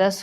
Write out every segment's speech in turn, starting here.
10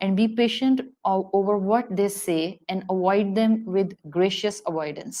And be patient over what they say and avoid them with gracious avoidance.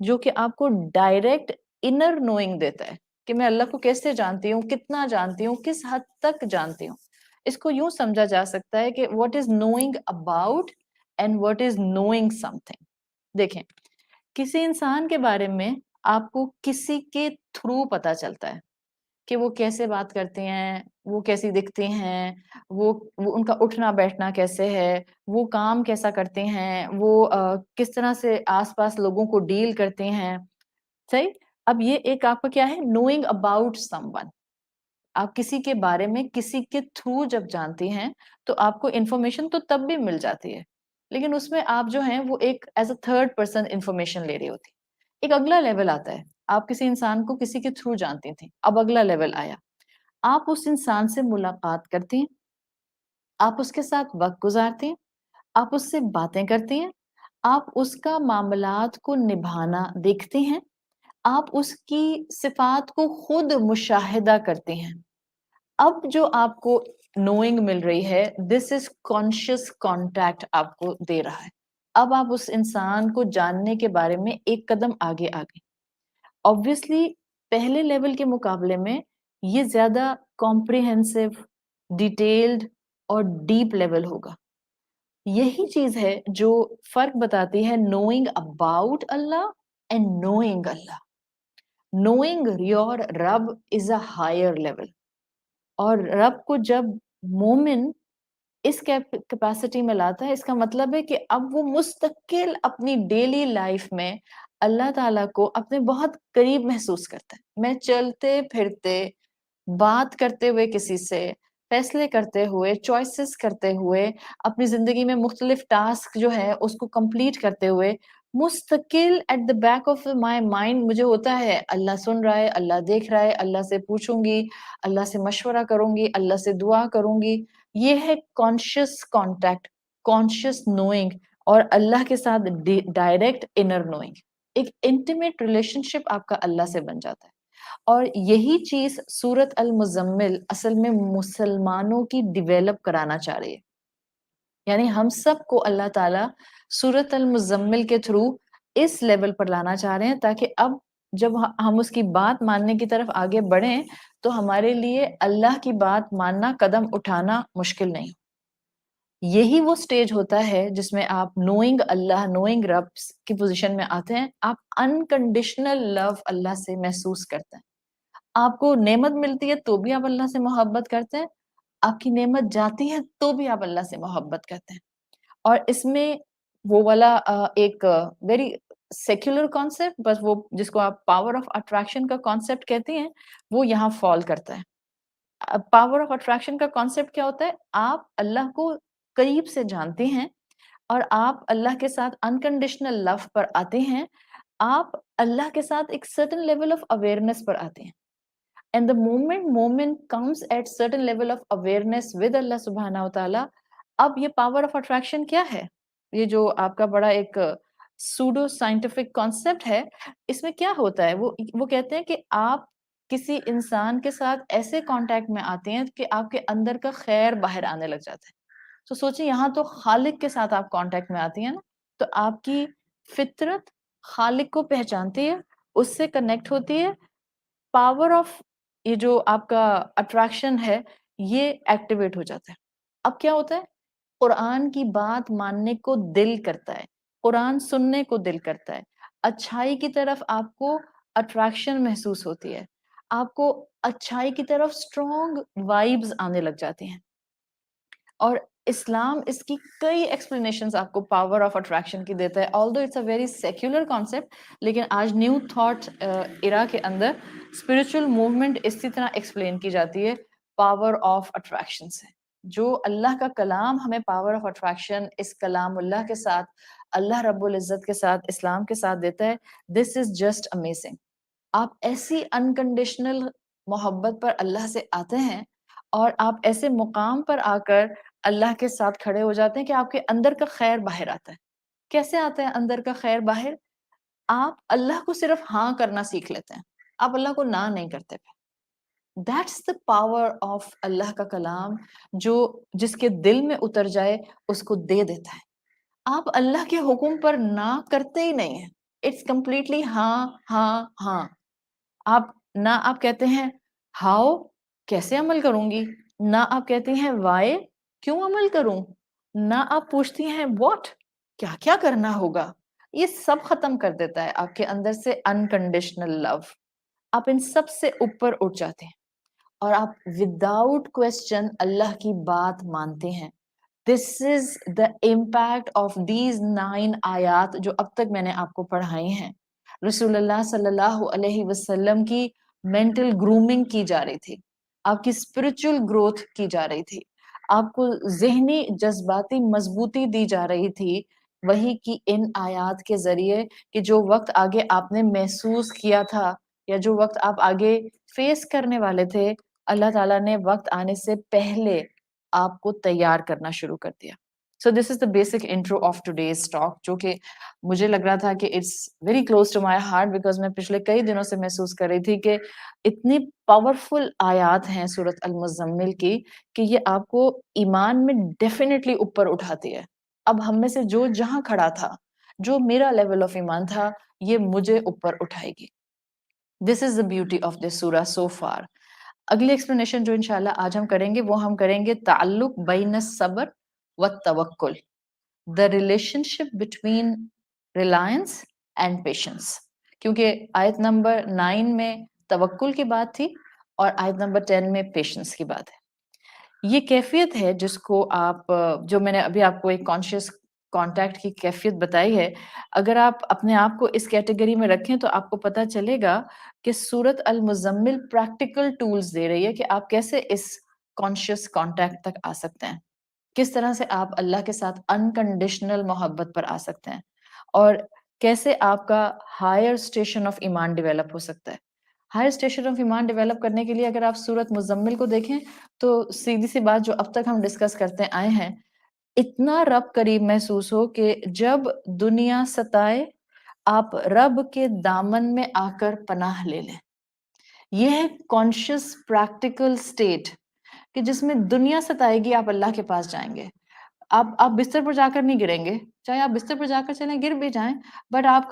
جو کہ آپ کو direct inner knowing دیتا ہے کہ میں اللہ کو کیسے جانتی ہوں, کتنا جانتی ہوں, کس حد تک جانتی ہوں. اس کو یوں سمجھا جا سکتا ہے کہ what is knowing about and what is knowing something. دیکھیں, کسی انسان کے بارے میں آپ کو کسی کے تھرو پتا چلتا ہے کہ وہ کیسے بات کرتے ہیں, وہ کیسی دکھتے ہیں, وہ ان کا اٹھنا بیٹھنا کیسے ہے, وہ کام کیسا کرتے ہیں, وہ کس طرح سے آس پاس لوگوں کو ڈیل کرتے ہیں. صحیح. اب یہ ایک آپ کا کیا ہے, نوئنگ اباؤٹ سم ون. آپ کسی کے بارے میں کسی کے تھرو جب جانتے ہیں تو آپ کو انفارمیشن تو تب بھی مل جاتی ہے, لیکن اس میں آپ جو ہیں وہ ایک as a third person information لے رہی ہوتی. ایک اگلا لیول آتا ہے, آپ کسی انسان کو کسی کے تھرو جانتی تھیں, اب اگلا لیول آیا, آپ اس انسان سے ملاقات کرتے ہیں, آپ اس کے ساتھ وقت گزارتے ہیں, آپ اس سے باتیں کرتے ہیں, آپ اس کا معاملات کو نبھانا دیکھتے ہیں, آپ اس کی صفات کو خود مشاہدہ کرتے ہیں. اب جو آپ کو نوئنگ مل رہی ہے, دس از کانشیس کانٹیکٹ آپ کو دے رہا ہے. اب آپ اس انسان کو جاننے کے بارے میں ایک قدم آگے آ گئے. obviously پہلے لیول کے مقابلے میں یہ زیادہ کمپریہنسو, ڈیٹیلڈ اور ڈیپ لیول ہوگا. یہی چیز ہے جو فرق بتاتی ہے knowing about Allah and knowing Allah. Knowing your رب از اے ہائر لیول. اور رب کو جب مومن اس کیپیسٹی میں لاتا ہے, اس کا مطلب ہے کہ اب وہ مستقل اپنی ڈیلی لائف میں اللہ تعالیٰ کو اپنے بہت قریب محسوس کرتا ہے. میں چلتے پھرتے, بات کرتے ہوئے کسی سے, فیصلے کرتے ہوئے, چوائسز کرتے ہوئے, اپنی زندگی میں مختلف ٹاسک جو ہے اس کو کمپلیٹ کرتے ہوئے, مستقل at the back of my mind مجھے ہوتا ہے اللہ سن رہا ہے, اللہ دیکھ رہا ہے, اللہ سے پوچھوں گی, اللہ سے مشورہ کروں گی, اللہ سے دعا کروں گی. یہ ہے کانشیس کانٹیکٹ, کانشیس نوئنگ, اور اللہ کے ساتھ ڈائریکٹ انر نوئنگ. ایک انٹیمیٹ ریلیشن شپ آپ کا اللہ سے بن جاتا ہے. اور یہی چیز سورت المزمل اصل میں مسلمانوں کی ڈیویلپ کرانا چاہ رہی ہے. یعنی ہم سب کو اللہ تعالیٰ سورت المزمل کے تھرو اس لیول پر لانا چاہ رہے ہیں, تاکہ اب جب ہم اس کی بات ماننے کی طرف آگے بڑھیں تو ہمارے لیے اللہ کی بات ماننا, قدم اٹھانا مشکل نہیں. یہی وہ سٹیج ہوتا ہے جس میں آپ نوئنگ اللہ, نوئنگ رب کی پوزیشن میں آتے ہیں. آپ انکنڈیشنل لو اللہ سے محسوس کرتے ہیں. آپ کو نعمت ملتی ہے تو بھی آپ اللہ سے محبت کرتے ہیں, آپ کی نعمت جاتی ہے تو بھی آپ اللہ سے محبت کرتے ہیں. اور اس میں وہ والا ایک ویری سیکولر کانسیپٹ, بس وہ جس کو آپ پاور آف اٹریکشن کا کانسیپٹ کہتے ہیں, وہ یہاں فال کرتا ہے. پاور آف اٹریکشن کا کانسیپٹ کیا ہوتا ہے؟ آپ اللہ کو قریب سے جانتے ہیں اور آپ اللہ کے ساتھ انکنڈیشنل لو پر آتے ہیں. آپ اللہ کے ساتھ ایک سرٹن لیول آف اویئرنیس پر آتے ہیں. And the moment comes at certain level of awareness with اللہ سبحانہ و تعالیٰ, اب یہ پاور آف اٹریکشن کیا ہے؟ یہ جو آپ کا بڑا ایک سوڈو سائنٹیفک کانسیپٹ ہے, اس میں کیا ہوتا ہے, وہ کہتے ہیں کہ آپ کسی انسان کے ساتھ ایسے کانٹیکٹ میں آتے ہیں کہ آپ کے اندر کا خیر باہر آنے لگ جاتا ہے. تو سوچیں, یہاں تو خالق کے ساتھ آپ کانٹیکٹ میں آتی ہیں نا, تو آپ کی فطرت خالق کو پہچانتی ہے, اس سے کنیکٹ ہوتی ہے. پاور آف یہ جو آپ کا اٹریکشن ہے یہ ایکٹیویٹ ہو جاتا ہے. اب کیا ہوتا ہے؟ قرآن کی بات ماننے کو دل کرتا ہے, قرآن سننے کو دل کرتا ہے, اچھائی کی طرف آپ کو اٹریکشن محسوس ہوتی ہے, آپ کو اچھائی کی طرف اسٹرانگ وائبز آنے لگ جاتے ہیں. اور اسلام اس کی کئی ایکسپلینیشنز آپ کو پاور آف اٹریکشن کی دیتا ہے, although it's a very secular concept, لیکن آج نیو تھاٹ ایرا کے اندر اسپرچل موومنٹ اسی طرح ایکسپلین کی جاتی ہے پاور آف اٹریکشن سے. جو اللہ کا کلام ہمیں پاور آف اٹریکشن اس کلام اللہ کے ساتھ, اللہ رب العزت کے ساتھ, اسلام کے ساتھ دیتا ہے, دس از جسٹ امیزنگ. آپ ایسی انکنڈیشنل محبت پر اللہ سے آتے ہیں اور آپ ایسے مقام پر آ کر اللہ کے ساتھ کھڑے ہو جاتے ہیں کہ آپ کے اندر کا خیر باہر آتا ہے. کیسے آتا ہے اندر کا خیر باہر؟ آپ اللہ کو صرف ہاں کرنا سیکھ لیتے ہیں, آپ اللہ کو نہ نہیں کرتے پھر. That's the power of اللہ کا کلام, جو جس کے دل میں اتر جائے اس کو دے دیتا ہے. آپ اللہ کے حکم پر نہ کرتے ہی نہیں ہیں, اٹس کمپلیٹلی ہاں ہاں ہاں. آپ کہتے ہیں ہاؤ کیسے عمل کروں گی، نہ آپ کہتی ہیں وائی کیوں عمل کروں، نہ آپ پوچھتی ہیں واٹ کیا کیا کرنا ہوگا. یہ سب ختم کر دیتا ہے آپ کے اندر سے انکنڈیشنل لو. آپ ان سب سے اوپر اٹھ جاتے ہیں اور آپ وداؤٹ کوشچن اللہ کی بات مانتے ہیں. دس is the impact of these 9 آیات جو اب تک میں نے آپ کو پڑھائی ہیں. رسول اللہ صلی اللہ علیہ وسلم کی مینٹل گرومنگ کی جا رہی تھی، آپ کی اسپرچل گروتھ کی جا رہی تھی، آپ کو ذہنی جذباتی مضبوطی دی جا رہی تھی وہی کی ان آیات کے ذریعے کہ جو وقت آگے آپ نے محسوس کیا تھا یا جو وقت آپ آگے فیس کرنے والے تھے، اللہ تعالیٰ نے وقت آنے سے پہلے آپ کو تیار کرنا شروع کر دیا. So this is the basic intro of today's talk, جو کہ مجھے لگ رہا تھا کہ it's very close to my heart, because میں پچھلے کئی دنوں سے محسوس کر رہی تھی کہ اتنی پاورفل آیات ہیں سورۃ المزمل کی کہ یہ آپ کو ایمان میں ڈیفینیٹلی اوپر اٹھاتی ہے. اب ہم میں سے جو جہاں کھڑا تھا، جو میرا لیول آف ایمان تھا، یہ مجھے اوپر اٹھائے گی. دس is the beauty of this سورہ سو فار. اگلی ایکسپلینیشن جو انشاءاللہ آج ہم کریں گے وہ ہم کریں گے تعلق بین الصبر والتوکل، the relationship between reliance and patience. کیونکہ آیت نمبر 9 میں توکل کی بات تھی اور آیت نمبر 10 میں پیشنس کی بات ہے. یہ کیفیت ہے جس کو آپ، جو میں نے ابھی آپ کو ایک کانشیس کانٹیکٹ کی کیفیت بتائی ہے، اگر آپ اپنے آپ کو اس کیٹیگری میں رکھیں تو آپ کو پتہ چلے گا کہ سورۃ المزمل پریکٹیکل ٹولز دے رہی ہے کہ آپ کیسے اس کانشیس کانٹیکٹ تک آ سکتے ہیں، کس طرح سے آپ اللہ کے ساتھ انکنڈیشنل محبت پر آ سکتے ہیں، اور کیسے آپ کا ہائر اسٹیشن آف ایمان ڈیولپ ہو سکتا ہے. ہائر اسٹیشن آف ایمان ڈیولپ کرنے کے لیے اگر آپ سورۃ مزمل کو دیکھیں تو سیدھی سی بات جو اب تک ہم ڈسکس کرتے آئے ہیں، اتنا رب قریب محسوس ہو کہ جب دنیا ستائے آپ رب کے دامن میں آ کر پناہ لے لیں. یہ ہے کانشیس پریکٹیکل اسٹیٹ کہ جس میں دنیا ستائے گی آپ اللہ کے پاس جائیں گے. آپ بستر پر جا کر نہیں گریں گے، چاہے آپ بستر پر جا کر چلیں گر بھی جائیں، بٹ آپ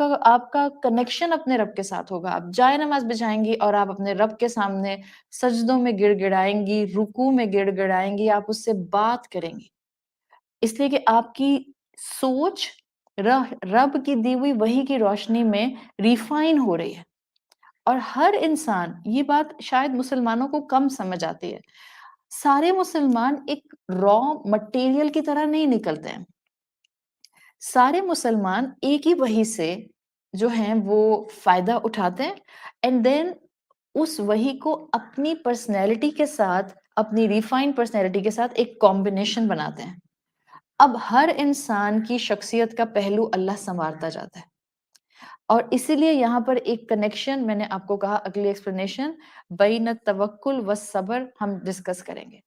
کا کنیکشن اپنے رب کے ساتھ ہوگا. آپ جائے نماز بچھائیں گی اور آپ اپنے رب کے سامنے سجدوں میں گڑ گڑائیں گی، رکوع میں گڑ گڑائیں گی، آپ اس سے بات کریں گی، اس لیے کہ آپ کی سوچ رب کی دی ہوئی وحی کی روشنی میں ریفائن ہو رہی ہے. اور ہر انسان، یہ بات شاید مسلمانوں کو کم سمجھ آتی ہے، سارے مسلمان ایک را مٹیریل کی طرح نہیں نکلتے ہیں. سارے مسلمان ایک ہی وحی سے جو ہیں وہ فائدہ اٹھاتے ہیں، اینڈ دین اس وحی کو اپنی پرسنالٹی کے ساتھ، اپنی ریفائن پرسنالٹی کے ساتھ ایک کمبینیشن بناتے ہیں. اب ہر انسان کی شخصیت کا پہلو اللہ سنوارتا جاتا ہے، اور اسی لیے یہاں پر ایک کنیکشن، میں نے آپ کو کہا اگلی ایکسپلینیشن بین التوکل والصبر ہم ڈسکس کریں گے.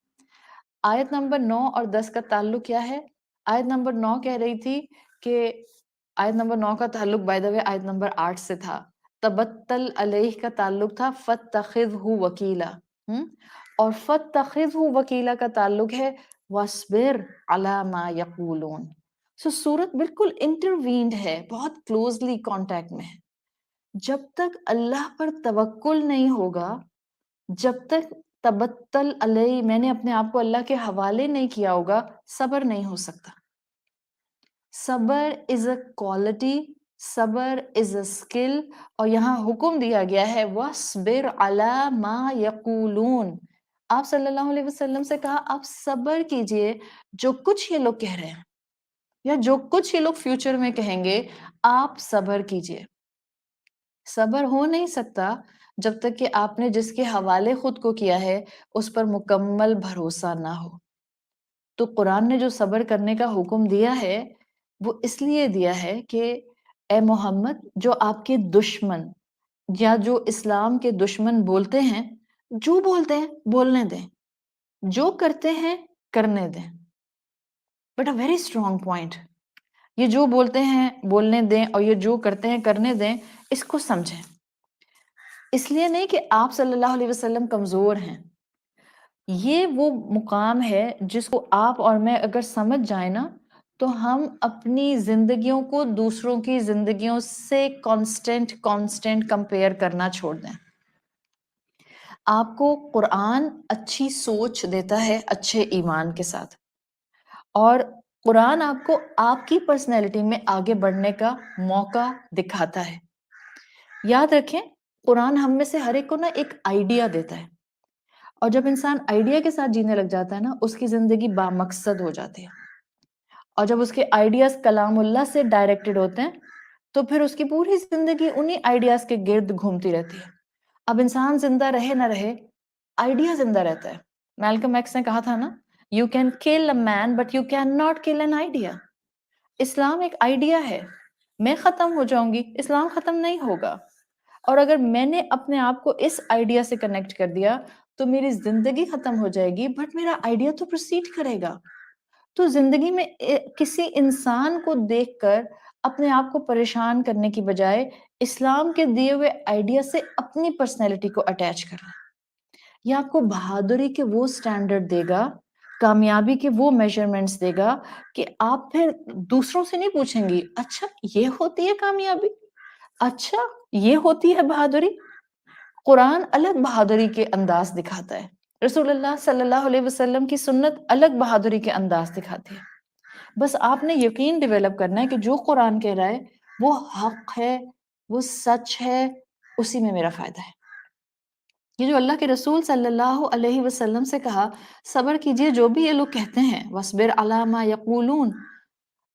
آیت نمبر 9 اور 10 کا تعلق کیا ہے؟ آیت نمبر 9 کہہ رہی تھی کہ آیت نمبر 9 کا تعلق بائی دا وے آیت نمبر 8 سے تھا. تبتل علیہ کا تعلق تھا فاتخذہ وکیلا، اور فاتخذہ وکیلا کا تعلق ہے واصبر علی ما یقولون. سو سورت بالکل انٹروینڈ ہے، بہت کلوزلی کانٹیکٹ میں ہے. جب تک اللہ پر توکل نہیں ہوگا، جب تک تبتل علیہ، میں نے اپنے آپ کو اللہ کے حوالے نہیں کیا ہوگا، صبر نہیں ہو سکتا. صبر از اے کوالٹی، صبر از اے اسکل، اور یہاں حکم دیا گیا ہے وَاصْبِرْ عَلَى مَا يَقُولُونَ. آپ صلی اللہ علیہ وسلم سے کہا آپ صبر کیجئے جو کچھ یہ لوگ کہہ رہے ہیں یا جو کچھ یہ لوگ فیوچر میں کہیں گے، آپ صبر کیجئے. صبر ہو نہیں سکتا جب تک کہ آپ نے جس کے حوالے خود کو کیا ہے اس پر مکمل بھروسہ نہ ہو. تو قرآن نے جو صبر کرنے کا حکم دیا ہے وہ اس لیے دیا ہے کہ اے محمد، جو آپ کے دشمن یا جو اسلام کے دشمن بولتے ہیں، جو بولتے ہیں بولنے دیں، جو کرتے ہیں کرنے دیں. But a very strong point, یہ جو بولتے ہیں بولنے دیں اور یہ جو کرتے ہیں کرنے دیں، اس کو سمجھیں. اس لیے نہیں کہ آپ صلی اللہ علیہ وسلم کمزور ہیں، یہ وہ مقام ہے جس کو آپ اور میں اگر سمجھ جائیں نا تو ہم اپنی زندگیوں کو دوسروں کی زندگیوں سے کانسٹنٹ کمپیئر کرنا چھوڑ دیں. آپ کو قرآن اچھی سوچ دیتا ہے اچھے ایمان کے ساتھ، اور قرآن آپ کو آپ کی پرسنالٹی میں آگے بڑھنے کا موقع دکھاتا ہے. یاد رکھیں، قرآن ہم میں سے ہر ایک کو نا ایک آئیڈیا دیتا ہے، اور جب انسان آئیڈیا کے ساتھ جینے لگ جاتا ہے نا، اس کی زندگی بامقصد ہو جاتی ہے. اور جب اس کے آئیڈیاز کلام اللہ سے ڈائریکٹڈ ہوتے ہیں تو پھر اس کی پوری زندگی انہی آئیڈیاز کے گرد گھومتی رہتی ہے. اب انسان زندہ رہے نہ رہے، آئیڈیا زندہ رہتا ہے. میلکم ایکس نے کہا تھا نا، you can kill a man but you can not kill an idea. اسلام ایک آئیڈیا ہے. میں ختم ہو جاؤں گی، اسلام ختم نہیں ہوگا. اور اگر میں نے اپنے آپ کو اس آئیڈیا سے کنیکٹ کر دیا تو میری زندگی ختم ہو جائے گی، بٹ میرا آئیڈیا تو پروسیڈ کرے گا. تو زندگی میں کسی انسان کو دیکھ کر اپنے آپ کو پریشان کرنے کی بجائے اسلام کے دیے ہوئے آئیڈیا سے اپنی پرسنالٹی کو اٹیچ کرنا. یہ آپ کو بہادری کے وہ سٹینڈرڈ دے گا، کامیابی کے وہ میجرمنٹس دے گا کہ آپ پھر دوسروں سے نہیں پوچھیں گی اچھا یہ ہوتی ہے کامیابی، اچھا یہ ہوتی ہے بہادری. قرآن الگ بہادری کے انداز دکھاتا ہے. رسول اللہ صلی اللہ علیہ وسلم کی سنت الگ بہادری کے انداز دکھاتی ہے. بس آپ نے یقین ڈیولپ کرنا ہے کہ جو قرآن کہہ رہا ہے وہ حق ہے، وہ سچ ہے، اسی میں میرا فائدہ ہے. یہ جو اللہ کے رسول صلی اللہ علیہ وسلم سے کہا صبر کیجئے جو بھی یہ لوگ کہتے ہیں، وَاصْبِرْ عَلَىٰ مَا يَقُولُونَ،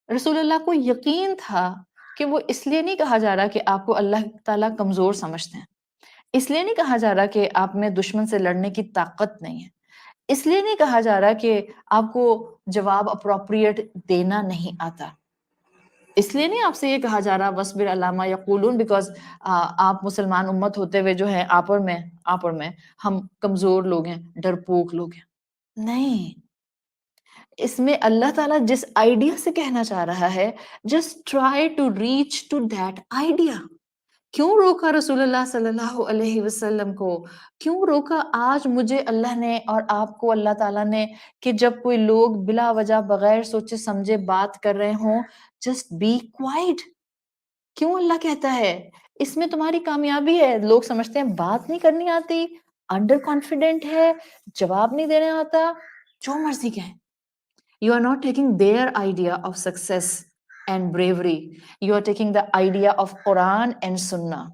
رسول اللہ کو یقین تھا کہ وہ اس لیے نہیں کہا جا رہا کہ آپ کو اللہ تعالیٰ کمزور سمجھتے ہیں، اس لیے نہیں کہا جا رہا کہ آپ میں دشمن سے لڑنے کی طاقت نہیں ہے، اس لیے نہیں کہا جا رہا کہ آپ کو جواب اپروپریٹ دینا نہیں آتا، اس لیے نہیں آپ سے یہ کہا جا رہا وَاصْبِرْ عَلَىٰ مَا يَقُولُونَ بیکاز آپ مسلمان امت ہوتے ہوئے جو ہے آپ اور میں ہم کمزور لوگ ہیں، ڈرپوک لوگ ہیں. نہیں، اس میں اللہ تعالیٰ جس آئیڈیا سے کہنا چاہ رہا ہے just try to reach to that idea. کیوں روکا رسول اللہ صلی اللہ علیہ وسلم کو؟ کیوں روکا آج مجھے اللہ نے اور آپ کو اللہ تعالیٰ نے کہ جب کوئی لوگ بلا وجہ بغیر سوچے سمجھے بات کر رہے ہوں just be quiet. کیوں اللہ کہتا ہے اس میں تمہاری کامیابی ہے؟ لوگ سمجھتے ہیں بات نہیں کرنی آتی، انڈر کانفیڈنٹ ہے، جواب نہیں دینا آتا، جو مرضی کہیں. You are not taking their idea of success and bravery. You are taking the idea of Quran and Sunnah.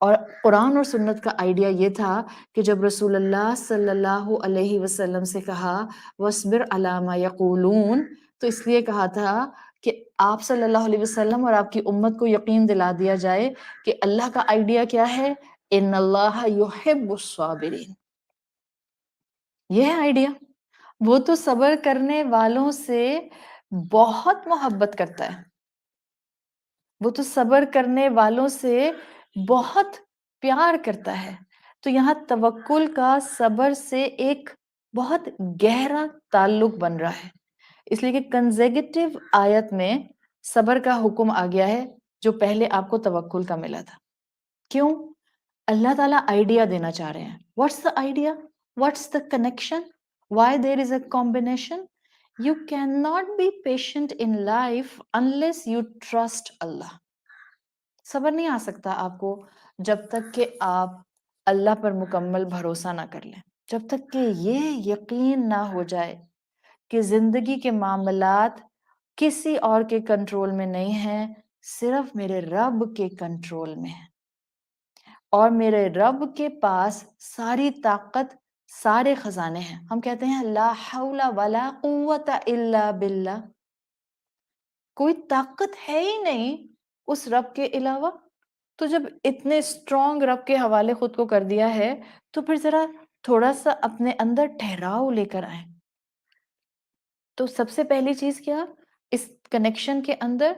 اور قرآن اور سنت کا آئیڈیا یہ تھا کہ جب رسول اللہ صلی اللہ علیہ وسلم سے کہا وَاصْبِرْ عَلَىٰ مَا يَقُولُونَ، تو اس لیے کہا تھا کہ آپ صلی اللہ علیہ وسلم اور آپ کی امت کو یقین دلا دیا جائے کہ اللہ کا آئیڈیا کیا ہے، ان اللہ یحب الصابرین. یہ ہے آئیڈیا. وہ تو صبر کرنے والوں سے بہت محبت کرتا ہے، وہ تو صبر کرنے والوں سے بہت پیار کرتا ہے. تو یہاں توکل کا صبر سے ایک بہت گہرا تعلق بن رہا ہے، اس لیے کہ کنزیکٹیو آیت میں صبر کا حکم آ گیا ہے جو پہلے آپ کو توکل کا ملا تھا. کیوں؟ اللہ تعالیٰ آئیڈیا دینا چاہ رہے ہیں. What's the idea? What's the connection? Why there is a combination? You cannot be patient in life unless you trust Allah. صبر نہیں آ سکتا آپ کو جب تک کہ آپ اللہ پر مکمل بھروسہ نہ کر لیں، جب تک کہ یہ یقین نہ ہو جائے کہ زندگی کے معاملات کسی اور کے کنٹرول میں نہیں ہیں، صرف میرے رب کے کنٹرول میں ہیں، اور میرے رب کے پاس ساری طاقت، سارے خزانے ہیں. ہم کہتے ہیں لا حول ولا قوت الا باللہ، کوئی طاقت ہے ہی نہیں اس رب کے علاوہ. تو جب اتنے اسٹرانگ رب کے حوالے خود کو کر دیا ہے تو پھر ذرا تھوڑا سا اپنے اندر ٹھہراؤ لے کر آئیں. تو سب سے پہلی چیز کیا اس کنیکشن کے اندر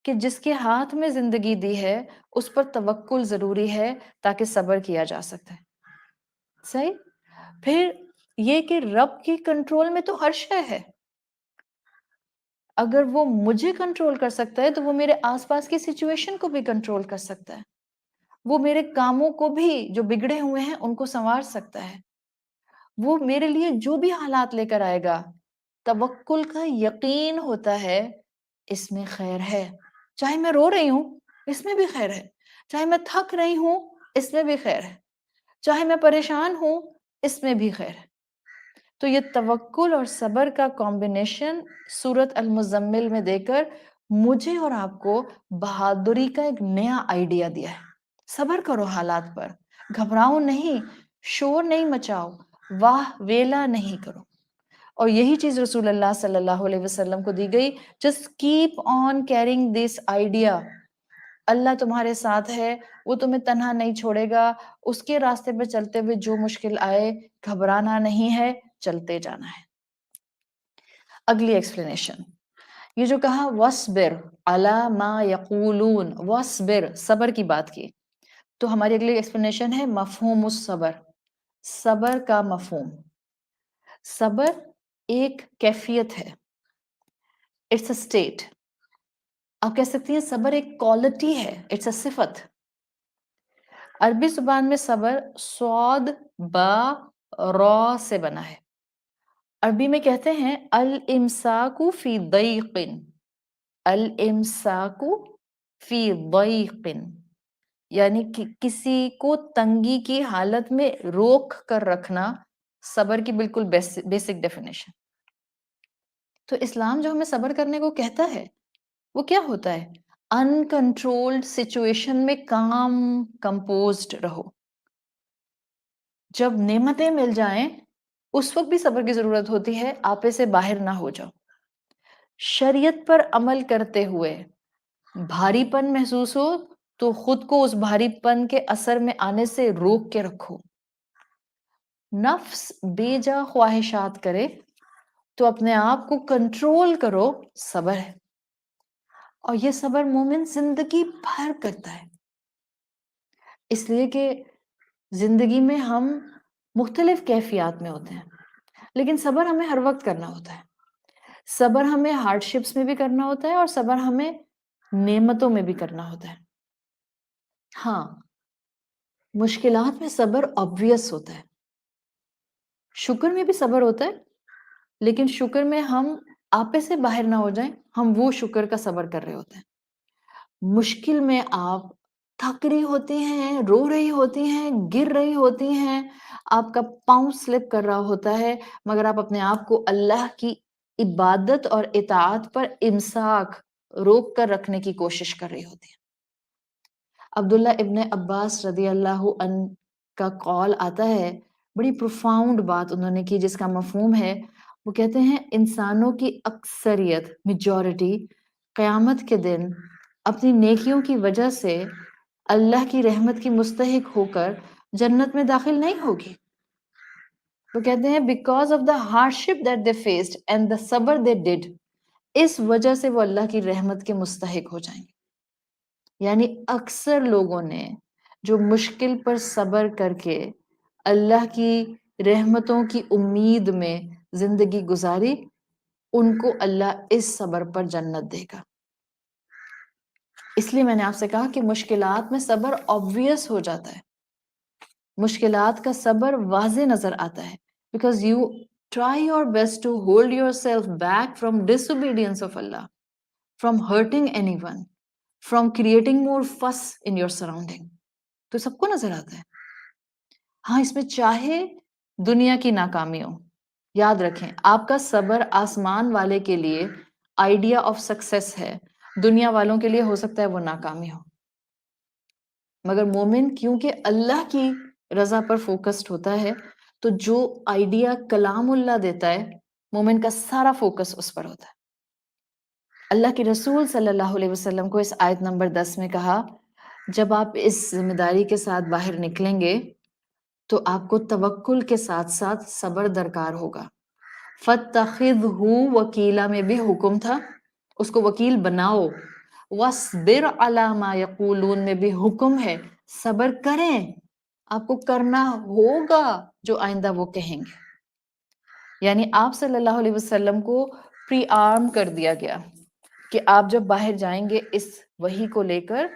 کہ جس کے ہاتھ میں زندگی دی ہے اس پر توکل ضروری ہے تاکہ صبر کیا جا سکتا ہے. صحیح؟ پھر یہ کہ رب کی کنٹرول میں تو ہر شے ہے. اگر وہ مجھے کنٹرول کر سکتا ہے تو وہ میرے آس پاس کی سچویشن کو بھی کنٹرول کر سکتا ہے. وہ میرے کاموں کو بھی جو بگڑے ہوئے ہیں ان کو سنوار سکتا ہے. وہ میرے لیے جو بھی حالات لے کر آئے گا توکل کا یقین ہوتا ہے اس میں خیر ہے. چاہے میں رو رہی ہوں اس میں بھی خیر ہے، چاہے میں تھک رہی ہوں اس میں بھی خیر ہے، چاہے میں پریشان ہوں اس میں بھی خیر ہے. تو یہ توکل اور صبر کا کمبینیشن سورت المزمل میں دے کر مجھے اور آپ کو بہادری کا ایک نیا آئیڈیا دیا ہے. صبر کرو حالات پر، گھبراؤ نہیں، شور نہیں مچاؤ، واہ ویلا نہیں کرو. اور یہی چیز رسول اللہ صلی اللہ علیہ وسلم کو دی گئی. Just keep on carrying this idea. اللہ تمہارے ساتھ ہے، وہ تمہیں تنہا نہیں چھوڑے گا. اس کے راستے پہ چلتے ہوئے جو مشکل آئے گھبرانا نہیں ہے، چلتے جانا ہے. اگلی ایکسپلینیشن، یہ جو کہا وَاصْبِرْ عَلَى مَا يَقُولُونَ، وَاصْبِرْ صبر کی بات کی، تو ہماری اگلی ایکسپلینیشن ہے مفہوم الصبر. صبر کا مفہوم، صبر ایک کیفیت ہے، اٹس اے اسٹیٹ. آپ کہہ سکتی ہیں صبر ایک کوالٹی ہے، اٹس اے صفت. عربی زبان میں صبر صاد با را سے بنا ہے. عربی میں کہتے ہیں الامساک فی ضیق، الامساک فی ضیق، یعنی کسی کو تنگی کی حالت میں روک کر رکھنا صبر کی بالکل بیسک ڈیفینیشن. تو اسلام جو ہمیں صبر کرنے کو کہتا ہے وہ کیا ہوتا ہے؟ انکنٹرولڈ سچویشن میں کام کمپوزڈ رہو. جب نعمتیں مل جائیں اس وقت بھی صبر کی ضرورت ہوتی ہے، آپے سے باہر نہ ہو جاؤ. شریعت پر عمل کرتے ہوئے بھاری پن محسوس ہو تو خود کو اس بھاری پن کے اثر میں آنے سے روک کے رکھو. نفس بے جا خواہشات کرے تو اپنے آپ کو کنٹرول کرو، صبر ہے. اور یہ صبر مومن زندگی بھر کرتا ہے، اس لیے کہ زندگی میں ہم مختلف کیفیات میں ہوتے ہیں، لیکن صبر ہمیں ہر وقت کرنا ہوتا ہے. صبر ہمیں ہارڈ شپس میں بھی کرنا ہوتا ہے اور صبر ہمیں نعمتوں میں بھی کرنا ہوتا ہے. ہاں، مشکلات میں صبر obvious ہوتا ہے، شکر میں بھی صبر ہوتا ہے، لیکن شکر میں ہم آپے سے باہر نہ ہو جائیں، ہم وہ شکر کا صبر کر رہے ہوتے ہیں. مشکل میں آپ تھک رہی ہوتی ہیں، رو رہی ہوتی ہیں، گر رہی ہوتی ہیں، آپ کا پاؤں سلپ کر رہا ہوتا ہے، مگر آپ اپنے آپ کو اللہ کی عبادت اور اطاعت پر امساک روک کر رکھنے کی کوشش کر رہی ہوتی ہیں. عبداللہ ابن عباس رضی اللہ عنہ کا قول آتا ہے، بڑی پروفاؤنڈ بات انہوں نے کی جس کا مفہوم ہے، وہ کہتے ہیں انسانوں کی اکثریت میجورٹی قیامت کے دن اپنی نیکیوں کی وجہ سے اللہ کی رحمت کی مستحق ہو کر جنت میں داخل نہیں ہوگی. وہ کہتے ہیں because of the hardship that they faced and the صبر دے ڈڈ، اس وجہ سے وہ اللہ کی رحمت کے مستحق ہو جائیں گے. یعنی اکثر لوگوں نے جو مشکل پر صبر کر کے اللہ کی رحمتوں کی امید میں زندگی گزاری، ان کو اللہ اس صبر پر جنت دے گا. اس لیے میں نے آپ سے کہا کہ مشکلات میں صبر obvious ہو جاتا ہے، مشکلات کا صبر واضح نظر آتا ہے، because you try your best to hold yourself back from disobedience of Allah, from hurting anyone, from creating more fuss in your surrounding. تو سب کو نظر آتا ہے. ہاں، اس میں چاہے دنیا کی ناکامی ہو، یاد رکھیں آپ کا صبر آسمان والے کے لیے آئیڈیا آف سکسیس ہے، دنیا والوں کے لیے ہو سکتا ہے وہ ناکامی ہو. مگر مومن کیونکہ اللہ کی رضا پر فوکسڈ ہوتا ہے تو جو آئیڈیا کلام اللہ دیتا ہے مومن کا سارا فوکس اس پر ہوتا ہے. اللہ کے رسول صلی اللہ علیہ وسلم کو اس آیت نمبر 10 میں کہا، جب آپ اس ذمہ داری کے ساتھ باہر نکلیں گے تو آپ کو توکل کے ساتھ ساتھ صبر درکار ہوگا. فَاتَّخِذْهُ وکیلا میں بھی حکم تھا، اس کو وکیل بناؤ. وَاصْبِرْ عَلَى مَا يَقُولُونَ میں بھی حکم ہے، صبر کریں، آپ کو کرنا ہوگا جو آئندہ وہ کہیں گے. یعنی آپ صلی اللہ علیہ وسلم کو پری آرم کر دیا گیا کہ آپ جب باہر جائیں گے اس وحی کو لے کر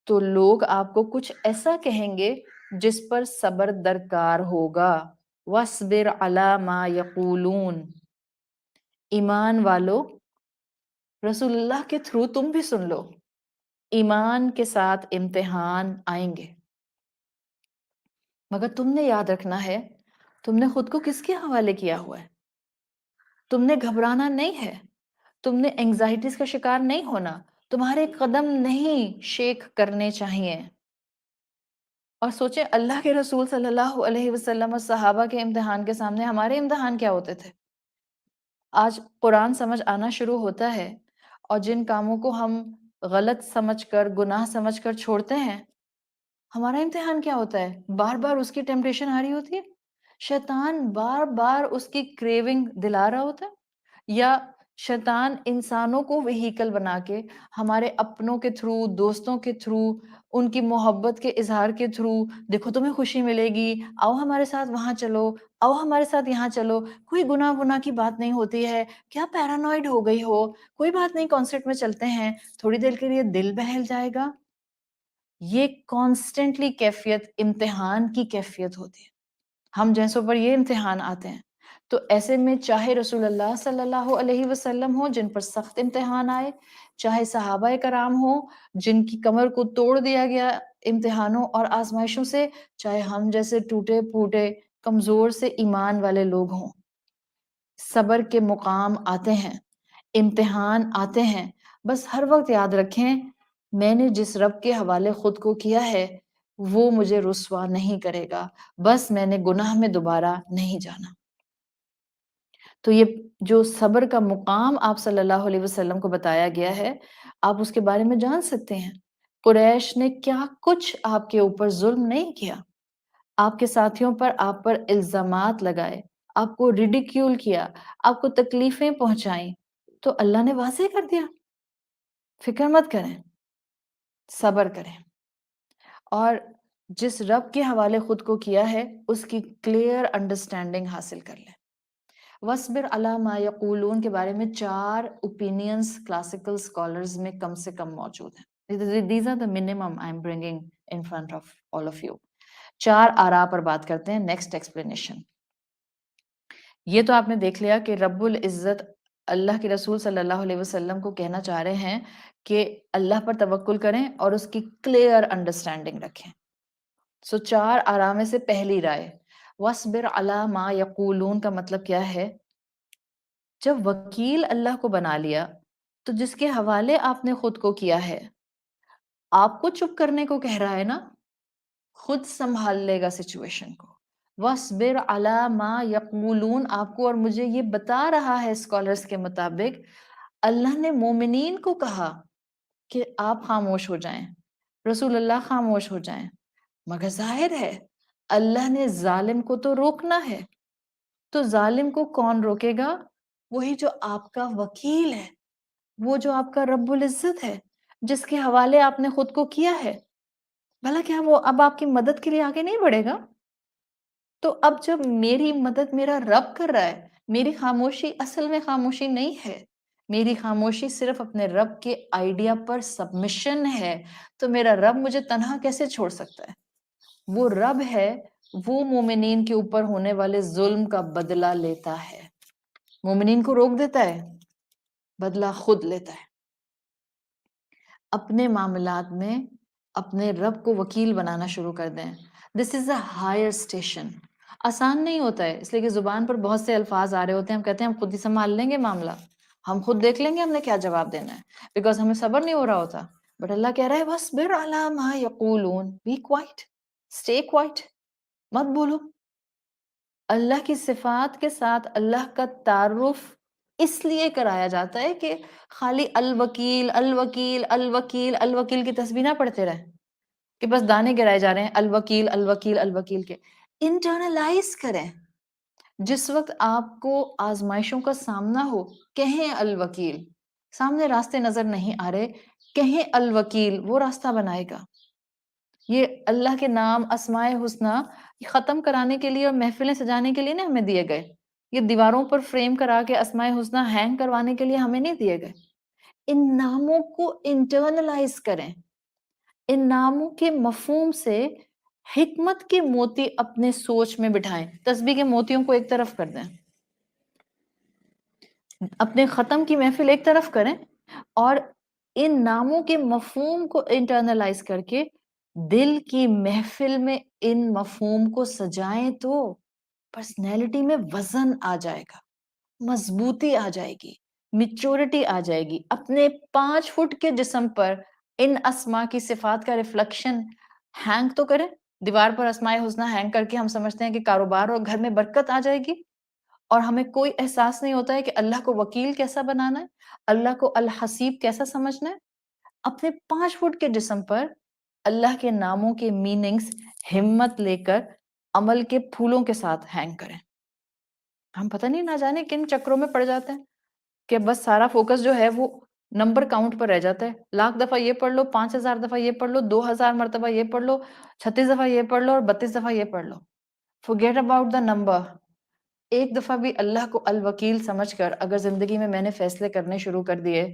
تو لوگ آپ کو کچھ ایسا کہیں گے جس پر صبر درکار ہوگا. وَاصْبِرْ عَلَى مَا يَقُولُونَ، ایمان والو رسول اللہ کے تھرو تم بھی سن لو، ایمان کے ساتھ امتحان آئیں گے، مگر تم نے یاد رکھنا ہے تم نے خود کو کس کے حوالے کیا ہوا ہے. تم نے گھبرانا نہیں ہے، تم نے اینگزائٹیز کا شکار نہیں ہونا، تمہارے قدم نہیں شیک کرنے چاہیے. اور سوچیں اللہ کے رسول صلی اللہ علیہ وسلم اور صحابہ کے امتحان کے سامنے ہمارے امتحان کیا ہوتے تھے. آج قرآن سمجھ آنا شروع ہوتا ہے اور جن کاموں کو ہم غلط سمجھ کر گناہ سمجھ کر چھوڑتے ہیں، ہمارا امتحان کیا ہوتا ہے؟ بار بار اس کی ٹیمپٹیشن آ رہی ہوتی ہے، شیطان بار بار اس کی کریونگ دلا رہا ہوتا ہے، یا شیطان انسانوں کو وہیکل بنا کے ہمارے اپنوں کے تھرو، دوستوں کے تھرو، ان کی محبت کے اظہار کے تھرو، دیکھو تمہیں خوشی ملے گی، آؤ ہمارے ساتھ وہاں چلو، آؤ ہمارے ساتھ یہاں چلو، کوئی گناہ کی بات نہیں ہوتی ہے، کیا پیرانوائڈ ہو گئی ہو، کوئی بات نہیں، کانسرٹ میں چلتے ہیں، تھوڑی دیر کے لیے دل بہل جائے گا. یہ کانسٹنٹلی کیفیت امتحان کی کیفیت ہوتی ہے. ہم جیسوں پر یہ امتحان آتے ہیں، تو ایسے میں چاہے رسول اللہ صلی اللہ علیہ وسلم ہو جن پر سخت امتحان آئے، چاہے صحابہ کرام ہو جن کی کمر کو توڑ دیا گیا امتحانوں اور آزمائشوں سے، چاہے ہم جیسے ٹوٹے پھوٹے کمزور سے ایمان والے لوگ ہوں، صبر کے مقام آتے ہیں، امتحان آتے ہیں. بس ہر وقت یاد رکھیں میں نے جس رب کے حوالے خود کو کیا ہے وہ مجھے رسوا نہیں کرے گا، بس میں نے گناہ میں دوبارہ نہیں جانا. تو یہ جو صبر کا مقام آپ صلی اللہ علیہ وسلم کو بتایا گیا ہے، آپ اس کے بارے میں جان سکتے ہیں. قریش نے کیا کچھ آپ کے اوپر ظلم نہیں کیا، آپ کے ساتھیوں پر آپ پر الزامات لگائے، آپ کو ریڈیکیول کیا، آپ کو تکلیفیں پہنچائیں، تو اللہ نے واضح کر دیا فکر مت کریں، صبر کریں، اور جس رب کے حوالے خود کو کیا ہے اس کی کلیئر انڈرسٹینڈنگ حاصل کر لیں. وَاصْبِرْ عَلَىٰ مَا يَقُولُونَ کے بارے میں 4 اوپینینز کلاسیکل اسکالرز میں کم سے کم موجود ہیں. These are the minimum I'm bringing in front of all of you. 4 آراء پر بات کرتے ہیں. Next explanation. یہ تو آپ نے دیکھ لیا کہ رب العزت اللہ کے رسول صلی اللہ علیہ وسلم کو کہنا چاہ رہے ہیں کہ اللہ پر توکل کریں اور اس کی کلیئر انڈرسٹینڈنگ رکھیں. سو 4 آراء میں سے پہلی رائے وَاصْبِرْ عَلَىٰ مَا يَقُولُونَ کا مطلب کیا ہے؟ جب وکیل اللہ کو بنا لیا تو جس کے حوالے آپ نے خود کو کیا ہے آپ کو چپ کرنے کو کہہ رہا ہے نا، خود سنبھال لے گا سچویشن کو. وَاصْبِرْ عَلَىٰ مَا يَقُولُونَ آپ کو اور مجھے یہ بتا رہا ہے اسکالرز کے مطابق اللہ نے مومنین کو کہا کہ آپ خاموش ہو جائیں، رسول اللہ خاموش ہو جائیں، مگر ظاہر ہے اللہ نے ظالم کو تو روکنا ہے. تو ظالم کو کون روکے گا؟ وہی جو آپ کا وکیل ہے، وہ جو آپ کا رب العزت ہے، جس کے حوالے آپ نے خود کو کیا ہے. بھلا کیا وہ اب آپ کی مدد کے لیے آگے نہیں بڑھے گا؟ تو اب جب میری مدد میرا رب کر رہا ہے، میری خاموشی اصل میں خاموشی نہیں ہے، میری خاموشی صرف اپنے رب کے آئیڈیا پر سبمشن ہے، تو میرا رب مجھے تنہا کیسے چھوڑ سکتا ہے؟ وہ رب ہے، وہ مومنین کے اوپر ہونے والے ظلم کا بدلہ لیتا ہے. مومنین کو روک دیتا ہے، بدلہ خود لیتا ہے. اپنے معاملات میں اپنے رب کو وکیل بنانا شروع کر دیں. دس از اے ہائر اسٹیشن. آسان نہیں ہوتا ہے، اس لیے کہ زبان پر بہت سے الفاظ آ رہے ہوتے ہیں، ہم کہتے ہیں ہم خود ہی سنبھال لیں گے معاملہ، ہم خود دیکھ لیں گے ہم نے کیا جواب دینا ہے، بیکاز ہمیں صبر نہیں ہو رہا ہوتا. بٹ اللہ کہہ رہا ہے وَاصْبِرْ عَلَىٰ مَا يَقُولُونَ بی کوائٹ، اسٹے کوائٹ، مت بولو. اللہ کی صفات کے ساتھ اللہ کا تعارف اس لیے کرایا جاتا ہے کہ خالی الوکیل الوکیل الوکیل الوکیل کی تسبیح نہ پڑھتے رہے کہ بس دانے گرائے جا رہے ہیں الوکیل الوکیل الوکیل کے. انٹرنلائز کریں. جس وقت آپ کو آزمائشوں کا سامنا ہو کہیں الوکیل، سامنے راستے نظر نہیں آ رہے کہیں الوکیل، وہ راستہ بنائے گا. یہ اللہ کے نام اسماء حسنہ ختم کرانے کے لیے اور محفلیں سجانے کے لیے نہیں ہمیں دیے گئے. یہ دیواروں پر فریم کرا کے اسماء حسنہ ہینگ کروانے کے لیے ہمیں نہیں دیے گئے. ان ناموں کو انٹرنلائز کریں، ان ناموں کے مفہوم سے حکمت کے موتی اپنے سوچ میں بٹھائیں. تسبیح کے موتیوں کو ایک طرف کر دیں. اپنے ختم کی محفل ایک طرف کریں اور ان ناموں کے مفہوم کو انٹرنلائز کر کے دل کی محفل میں ان مفہوم کو سجائیں تو پرسنالٹی میں وزن آ جائے گا، مضبوطی آ جائے گی، میچورٹی آ جائے گی. اپنے 5 فٹ کے جسم پر ان اسما کی صفات کا ریفلیکشن ہینگ تو کریں. دیوار پر اسماء حسنہ ہینگ کر کے ہم سمجھتے ہیں کہ کاروبار اور گھر میں برکت آ جائے گی، اور ہمیں کوئی احساس نہیں ہوتا ہے کہ اللہ کو وکیل کیسا بنانا ہے، اللہ کو الحسیب کیسا سمجھنا ہے. اپنے 5 فٹ کے جسم پر اللہ کے ناموں کے میننگز ہمت لے کر عمل کے پھولوں کے ساتھ ہینگ کریں. ہم پتہ نہیں نہ جانے کن چکروں میں پڑ جاتے ہیں کہ بس سارا فوکس جو ہے وہ نمبر کاؤنٹ پر رہ جاتا ہے. 1,00,000 دفعہ یہ پڑھ لو، 5,000 دفعہ یہ پڑھ لو، 2,000 مرتبہ یہ پڑھ لو، 36 دفعہ یہ پڑھ لو اور 32 دفعہ یہ پڑھ لو. forget about the number. ایک دفعہ بھی اللہ کو الوکیل سمجھ کر اگر زندگی میں نے فیصلے کرنے شروع کر دیے،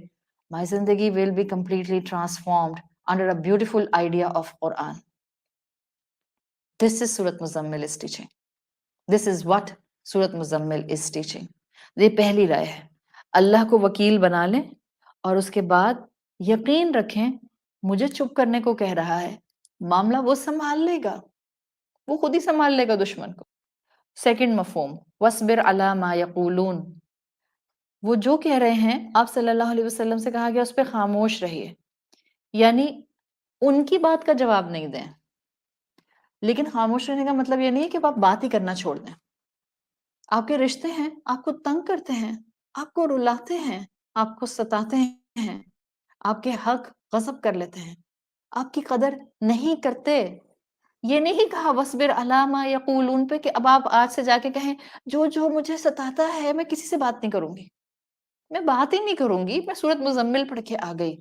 my زندگی will be completely transformed under a beautiful idea of Quran. This is Surat Muzammil is teaching. This is what Surat Muzammil is teaching. یہ پہلی رائے ہے. اللہ کو وکیل بنا لیں اور اس کے بعد یقین رکھیں مجھے چپ کرنے کو کہہ رہا ہے، معاملہ وہ سنبھال لے گا، وہ خود ہی سنبھال لے گا دشمن کو. سیکنڈ مفہوم وَاصْبِرْ عَلَىٰ مَا يَقُولُونَ. وہ جو کہہ رہے ہیں آپ صلی اللہ علیہ وسلم سے کہا گیا اس پہ خاموش رہیے، یعنی ان کی بات کا جواب نہیں دیں. لیکن خاموش رہنے کا مطلب یہ نہیں ہے کہ آپ بات ہی کرنا چھوڑ دیں. آپ کے رشتے ہیں، آپ کو تنگ کرتے ہیں، آپ کو رلاتے ہیں، آپ کو ستاتے ہیں، آپ کے حق غصب کر لیتے ہیں، آپ کی قدر نہیں کرتے. یہ نہیں کہا وَاصْبِرْ عَلَىٰ مَا يَقُولُونَ پہ کہ اب آپ آج سے جا کے کہیں جو جو مجھے ستاتا ہے میں کسی سے بات نہیں کروں گی، میں بات ہی نہیں کروں گی، میں سورت مزمل پڑھ کے آ گئی.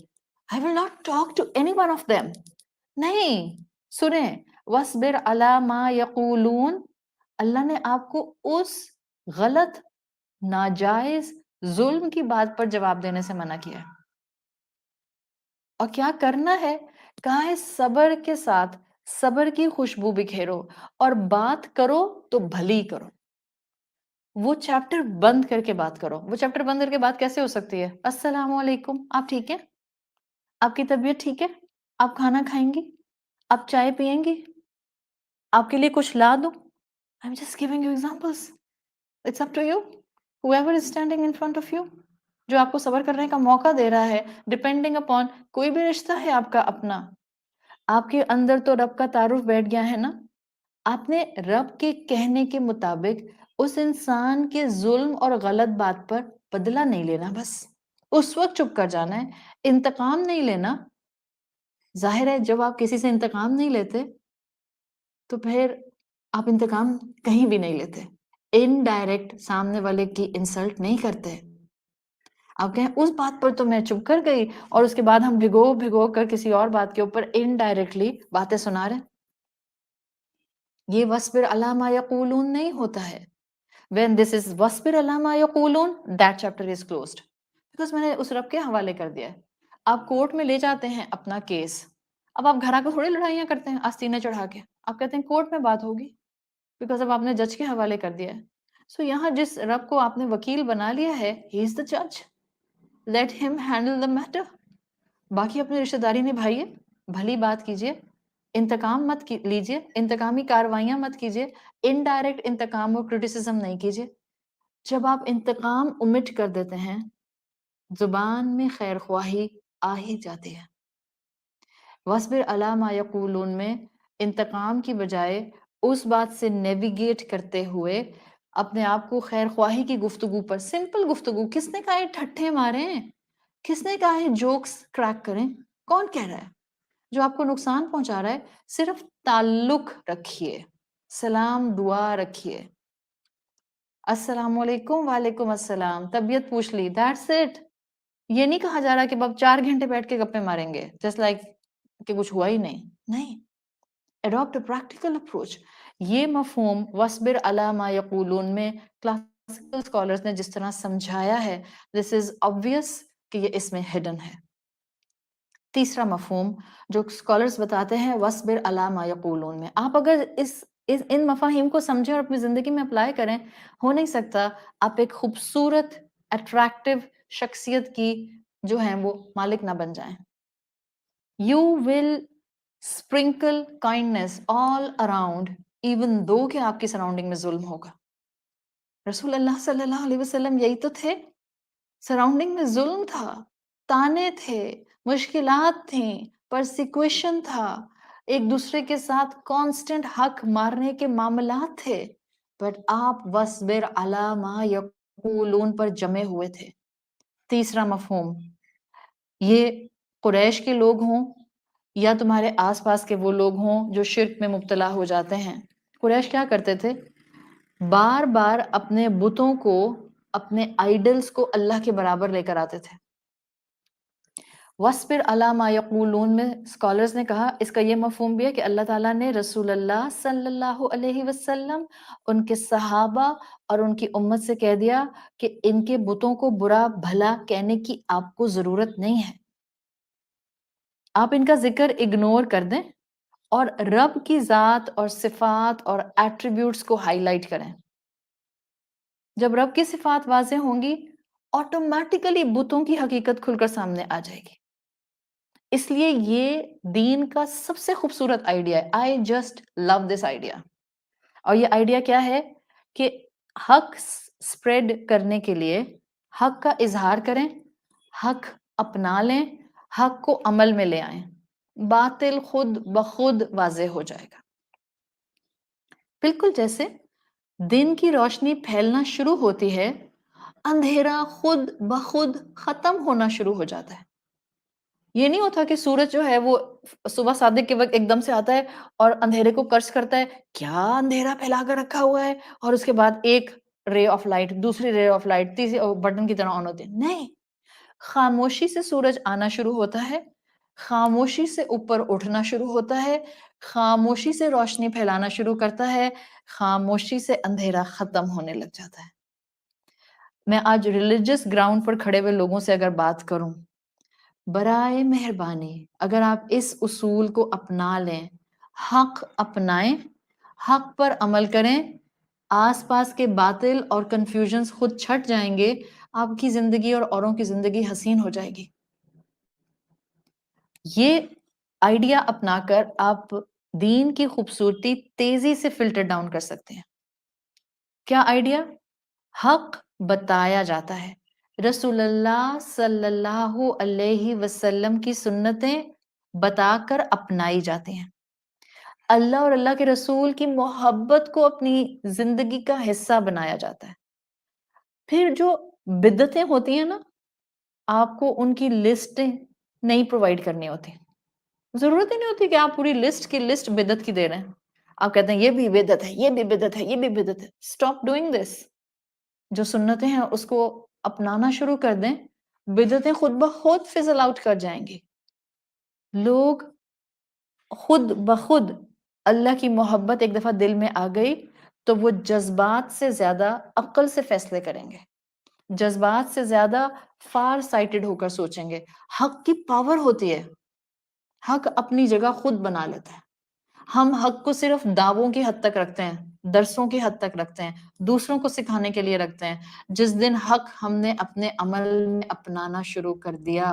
I will not talk to any one of them. نہیں، سنیں وَاصْبِرْ عَلَىٰ مَا يَقُولُونَ. اللہ نے آپ کو اس غلط، ناجائز، ظلم کی بات پر جواب دینے سے منع کیا ہے. اور کیا کرنا ہے؟ کہا ہے صبر کے ساتھ صبر کی خوشبو بکھیرو اور بات کرو تو بھلی کرو. وہ چیپٹر بند کر کے بات کرو. وہ چیپٹر بند کر کے بات کیسے ہو سکتی ہے؟ السلام علیکم، آپ ٹھیک ہیں؟ آپ کی طبیعت ٹھیک ہے؟ آپ کھانا کھائیں گی؟ آپ چائے پیئیں گی؟ آپ کے لیے کچھ لا دوں؟ I'm just giving you examples. It's up to you. Whoever is standing in front of you. جو آپ کو صبر کرنے کا موقع دے رہا ہے، ڈپینڈنگ اپون کوئی بھی رشتہ ہے آپ کا اپنا. آپ کے اندر تو رب کا تعارف بیٹھ گیا ہے نا. آپ نے رب کے کہنے کے مطابق اس انسان کے ظلم اور غلط بات پر بدلہ نہیں لینا، بس اس وقت چپ کر جانا ہے. انتقام نہیں لینا. ظاہر ہے جب آپ کسی سے انتقام نہیں لیتے تو پھر آپ انتقام کہیں بھی نہیں لیتے. انڈائریکٹ سامنے والے کی انسلٹ نہیں کرتے. آپ کہیں اس بات پر تو میں چپ کر گئی اور اس کے بعد ہم بھگو کر کسی اور بات کے اوپر انڈائریکٹلی باتیں سنا رہے. یہ وَاصْبِرْ عَلَىٰ مَا يَقُولُونَ نہیں ہوتا ہے. When this is وَاصْبِرْ عَلَىٰ مَا يَقُولُونَ, that chapter is closed. Because میں نے اس رب کے حوالے کر دیا ہے. آپ کورٹ میں لے جاتے ہیں اپنا کیس. اب آپ گھر آ کے تھوڑی لڑائیاں کرتے ہیں آستینے چڑھا کے. آپ کہتے ہیں کورٹ میں بات ہوگی. Because اب آپ نے جج کے حوالے کر دیا ہے. So یہاں جس رب کو آپ نے وکیل بنا لیا ہے, he is the judge. Let him handle the matter. باقی اپنی رشتہ داری نبھائیے, بھلی بات کیجیے, انتقام مت لیجیے, انتقامی کاروائیاں مت کیجیے, انڈائریکٹ انتقام اور کرٹیسزم نہیں کیجیے. جب آپ انتقام omit کر دیتے ہیں زبان میں خیر خواہی آ ہی جاتی ہے. وَاصْبِرْ عَلَىٰ مَا يَقُولُونَ میں انتقام کی بجائے اس بات سے نیویگیٹ کرتے ہوئے اپنے آپ کو خیر خواہی کی گفتگو پر, سمپل گفتگو, کس نے کہا ہے ٹھٹھے ماریں, کس نے کہا ہے جوکس کریک کریں, کون کہہ رہا ہے؟ جو آپ کو نقصان پہنچا رہا ہے صرف تعلق رکھیے, سلام دعا رکھیے, السلام علیکم, وعلیکم السلام, طبیعت پوچھ لی, that's it. یہ نہیں کہا جا رہا کہ اب 4 گھنٹے بیٹھ کے گپے ماریں گے جسٹ لائک کہ کچھ ہوا ہی نہیں. نہیں, adopt a practical approach. یہ مفہوم وَاصْبِرْ عَلَىٰ مَا يَقُولُونَ میں کلاسیکل اسکالرز نے جس طرح سمجھایا ہے, this is obvious کہ یہ اس میں ہڈن ہے. تیسرا مفہوم جو اسکالرز بتاتے ہیں وَاصْبِرْ عَلَىٰ مَا يَقُولُونَ میں, آپ اگر ان مفاہیم کو سمجھیں اور اپنی زندگی میں اپلائی کریں, ہو نہیں سکتا آپ ایک خوبصورت اٹریکٹو شخصیت کی جو ہیں وہ مالک نہ بن جائیں. You will sprinkle kindness all around even though کہ آپ کی سراؤنڈنگ میں ظلم ہوگا. رسول اللہ صلی اللہ علیہ وسلم یہی تو تھے. سراؤنڈنگ میں ظلم تھا، تانے تھے، مشکلات تھیں، پرسیکویشن تھا، ایک دوسرے کے ساتھ کانسٹنٹ حق مارنے کے معاملات تھے، بٹ آپ وَاصْبِرْ عَلَىٰ مَا يَقُولُونَ پر جمے ہوئے تھے. تیسرا مفہوم، یہ قریش کے لوگ ہوں یا تمہارے آس پاس کے وہ لوگ ہوں جو شرک میں مبتلا ہو جاتے ہیں. قریش کیا کرتے تھے؟ بار بار اپنے بتوں کو، اپنے آئیڈلز کو اللہ کے برابر لے کر آتے تھے. وَاصْبِرْ عَلَىٰ مَا يَقُولُونَ میں اسکالرز نے کہا اس کا یہ مفہوم بھی ہے کہ اللہ تعالیٰ نے رسول اللہ صلی اللہ علیہ وسلم، ان کے صحابہ اور ان کی امت سے کہہ دیا کہ ان کے بتوں کو برا بھلا کہنے کی آپ کو ضرورت نہیں ہے. آپ ان کا ذکر اگنور کر دیں اور رب کی ذات اور صفات اور ایٹریبیوٹس کو ہائی لائٹ کریں. جب رب کی صفات واضح ہوں گی آٹومیٹیکلی بتوں کی حقیقت کھل کر سامنے آ جائے گی. اس لیے یہ دین کا سب سے خوبصورت آئیڈیا ہے. I just love this idea. اور یہ آئیڈیا کیا ہے کہ حق سپریڈ کرنے کے لیے حق کا اظہار کریں، حق اپنا لیں، حق کو عمل میں لے آئیں، باطل خود بخود واضح ہو جائے گا. بالکل جیسے دن کی روشنی پھیلنا شروع ہوتی ہے، اندھیرا خود بخود ختم ہونا شروع ہو جاتا ہے. یہ نہیں ہوتا کہ سورج جو ہے وہ صبح صادق کے وقت ایک دم سے آتا ہے اور اندھیرے کو کرس کرتا ہے، کیا اندھیرا پھیلا کر رکھا ہوا ہے، اور اس کے بعد ایک رے آف لائٹ، دوسری رے آف لائٹ، تیسری بٹن کی طرح آن ہوتے ہیں. نہیں، خاموشی سے سورج آنا شروع ہوتا ہے، خاموشی سے اوپر اٹھنا شروع ہوتا ہے، خاموشی سے روشنی پھیلانا شروع کرتا ہے، خاموشی سے اندھیرا ختم ہونے لگ جاتا ہے. میں آج ریلیجس گراؤنڈ پر کھڑے ہوئے لوگوں سے اگر بات کروں، برائے مہربانی اگر آپ اس اصول کو اپنا لیں، حق اپنائیں، حق پر عمل کریں، آس پاس کے باطل اور کنفیوژنز خود چھٹ جائیں گے، آپ کی زندگی اور اوروں کی زندگی حسین ہو جائے گی. یہ آئیڈیا اپنا کر آپ دین کی خوبصورتی تیزی سے فلٹر ڈاؤن کر سکتے ہیں. کیا آئیڈیا؟ حق بتایا جاتا ہے، رسول اللہ صلی اللہ علیہ وسلم کی سنتیں بتا کر اپنائی جاتی ہیں. اللہ اور اللہ کے رسول کی محبت کو اپنی زندگی کا حصہ بنایا جاتا ہے. پھر جو بدعتیں ہوتی ہیں نا، آپ کو ان کی لسٹیں نہیں پرووائڈ کرنی ہوتی. ضرورت ہی نہیں ہوتی کہ آپ پوری لسٹ کی لسٹ بدعت کی دے رہے ہیں. آپ کہتے ہیں یہ بھی بدعت ہے، یہ بھی بدعت ہے، یہ بھی بدعت ہے. Stop doing this. جو سنتیں ہیں اس کو اپنانا شروع کر دیں، بدعتیں خود بخود فزل آؤٹ کر جائیں گی. لوگ خود بخود اللہ کی محبت ایک دفعہ دل میں آ گئی تو وہ جذبات سے زیادہ عقل سے فیصلے کریں گے، جذبات سے زیادہ فار سائٹڈ ہو کر سوچیں گے. حق کی پاور ہوتی ہے، حق اپنی جگہ خود بنا لیتا ہے. ہم حق کو صرف دعووں کی حد تک رکھتے ہیں، درسوں کی حد تک رکھتے ہیں، دوسروں کو سکھانے کے لیے رکھتے ہیں. جس دن حق ہم نے اپنے عمل میں اپنانا شروع کر دیا،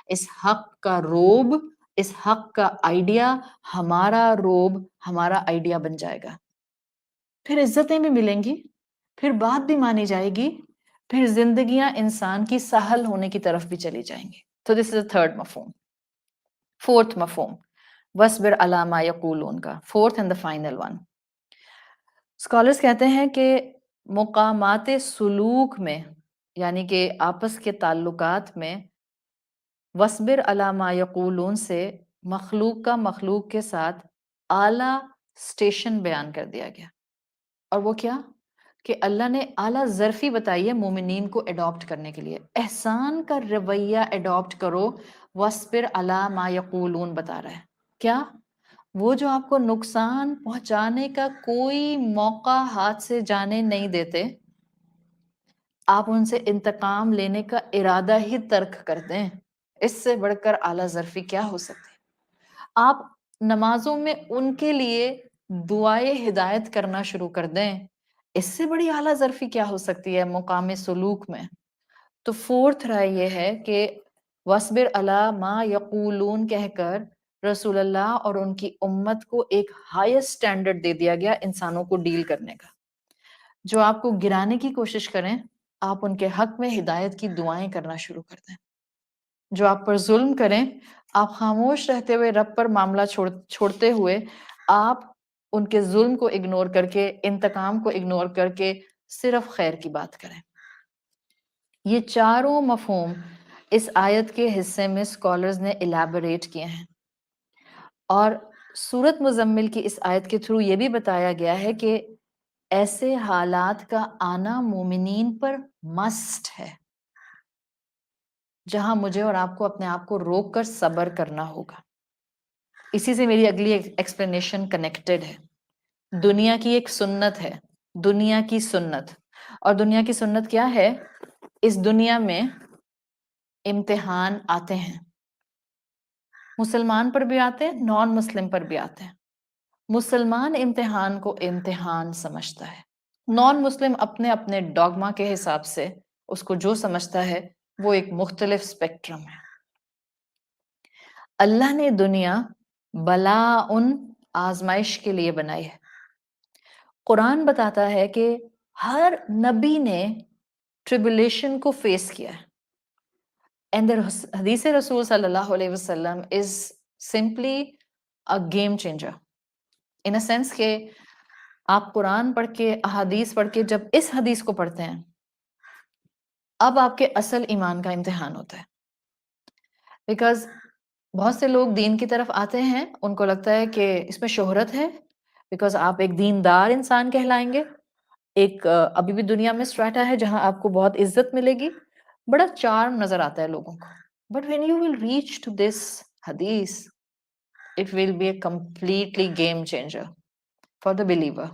اس حق کا روب، اس حق کا آئیڈیا ہمارا روب، ہمارا آئیڈیا بن جائے گا. پھر عزتیں بھی ملیں گی، پھر بات بھی مانی جائے گی، پھر زندگیاں انسان کی سہل ہونے کی طرف بھی چلی جائیں گی. تو دس از تھرڈ مفہوم. فورتھ مفہوم وَاصْبِرْ عَلَىٰ مَا يَقُولُونَ کا، fourth and the final one. Scholars کہتے ہیں کہ مقامات سلوک میں، یعنی کہ آپس کے تعلقات میں، وَاصْبِرْ عَلَىٰ مَا يَقُولُونَ سے مخلوق کا مخلوق کے ساتھ اعلیٰ سٹیشن بیان کر دیا گیا. اور وہ کیا؟ کہ اللہ نے اعلیٰ ظرفی بتائی ہے مومنین کو اڈاپٹ کرنے کے لیے. احسان کا رویہ اڈاپٹ کرو، وَاصْبِرْ عَلَىٰ مَا يَقُولُونَ بتا رہا ہے. کیا؟ وہ جو آپ کو نقصان پہنچانے کا کوئی موقع ہاتھ سے جانے نہیں دیتے، آپ ان سے انتقام لینے کا ارادہ ہی ترک کر دیں. اس سے بڑھ کر اعلیٰ ظرفی کیا ہو سکتی؟ آپ نمازوں میں ان کے لیے دعائے ہدایت کرنا شروع کر دیں. اس سے بڑی اعلیٰ ظرفی کیا ہو سکتی ہے مقام سلوک میں؟ تو فورتھ رائے یہ ہے کہ وَاصْبِرْ عَلَىٰ مَا يَقُولُونَ کہہ کر رسول اللہ اور ان کی امت کو ایک ہائیسٹ سٹینڈرڈ دے دیا گیا انسانوں کو ڈیل کرنے کا. جو آپ کو گرانے کی کوشش کریں آپ ان کے حق میں ہدایت کی دعائیں کرنا شروع کر دیں. جو آپ پر ظلم کریں آپ خاموش رہتے ہوئے رب پر معاملہ چھوڑتے ہوئے آپ ان کے ظلم کو اگنور کر کے انتقام کو اگنور کر کے صرف خیر کی بات کریں. یہ چاروں مفہوم اس آیت کے حصے میں اسکالرز نے الیبوریٹ کیے ہیں، اور سورت مزمل کی اس آیت کے تھرو یہ بھی بتایا گیا ہے کہ ایسے حالات کا آنا مومنین پر مسٹ ہے جہاں مجھے اور آپ کو اپنے آپ کو روک کر صبر کرنا ہوگا. اسی سے میری اگلی ایکسپلینیشن کنیکٹڈ ہے. دنیا کی ایک سنت ہے، دنیا کی سنت، اور دنیا کی سنت کیا ہے؟ اس دنیا میں امتحان آتے ہیں، مسلمان پر بھی آتے ہیں، نان مسلم پر بھی آتے ہیں. مسلمان امتحان کو امتحان سمجھتا ہے، نان مسلم اپنے اپنے ڈاگما کے حساب سے اس کو جو سمجھتا ہے وہ ایک مختلف اسپیکٹرم ہے. اللہ نے دنیا بلا ان آزمائش کے لیے بنائی ہے. قرآن بتاتا ہے کہ ہر نبی نے ٹریبولیشن کو فیس کیا ہے. اینڈ حدیث رسول صلی اللہ علیہ وسلم is simply a game changer in a sense کہ آپ قرآن پڑھ کے احادیث پڑھ کے جب اس حدیث کو پڑھتے ہیں اب آپ کے اصل ایمان کا امتحان ہوتا ہے. بیکاز بہت سے لوگ دین کی طرف آتے ہیں، ان کو لگتا ہے کہ اس میں شہرت ہے، بیکاز آپ ایک دیندار انسان کہلائیں گے. ایک ابھی بھی دنیا میں اسٹریٹا ہے جہاں آپ کو بہت عزت ملے گی، بڑا چارم نظر آتا ہے لوگوں کو. But when you will reach to this حدیث it will be a completely game changer for the believer.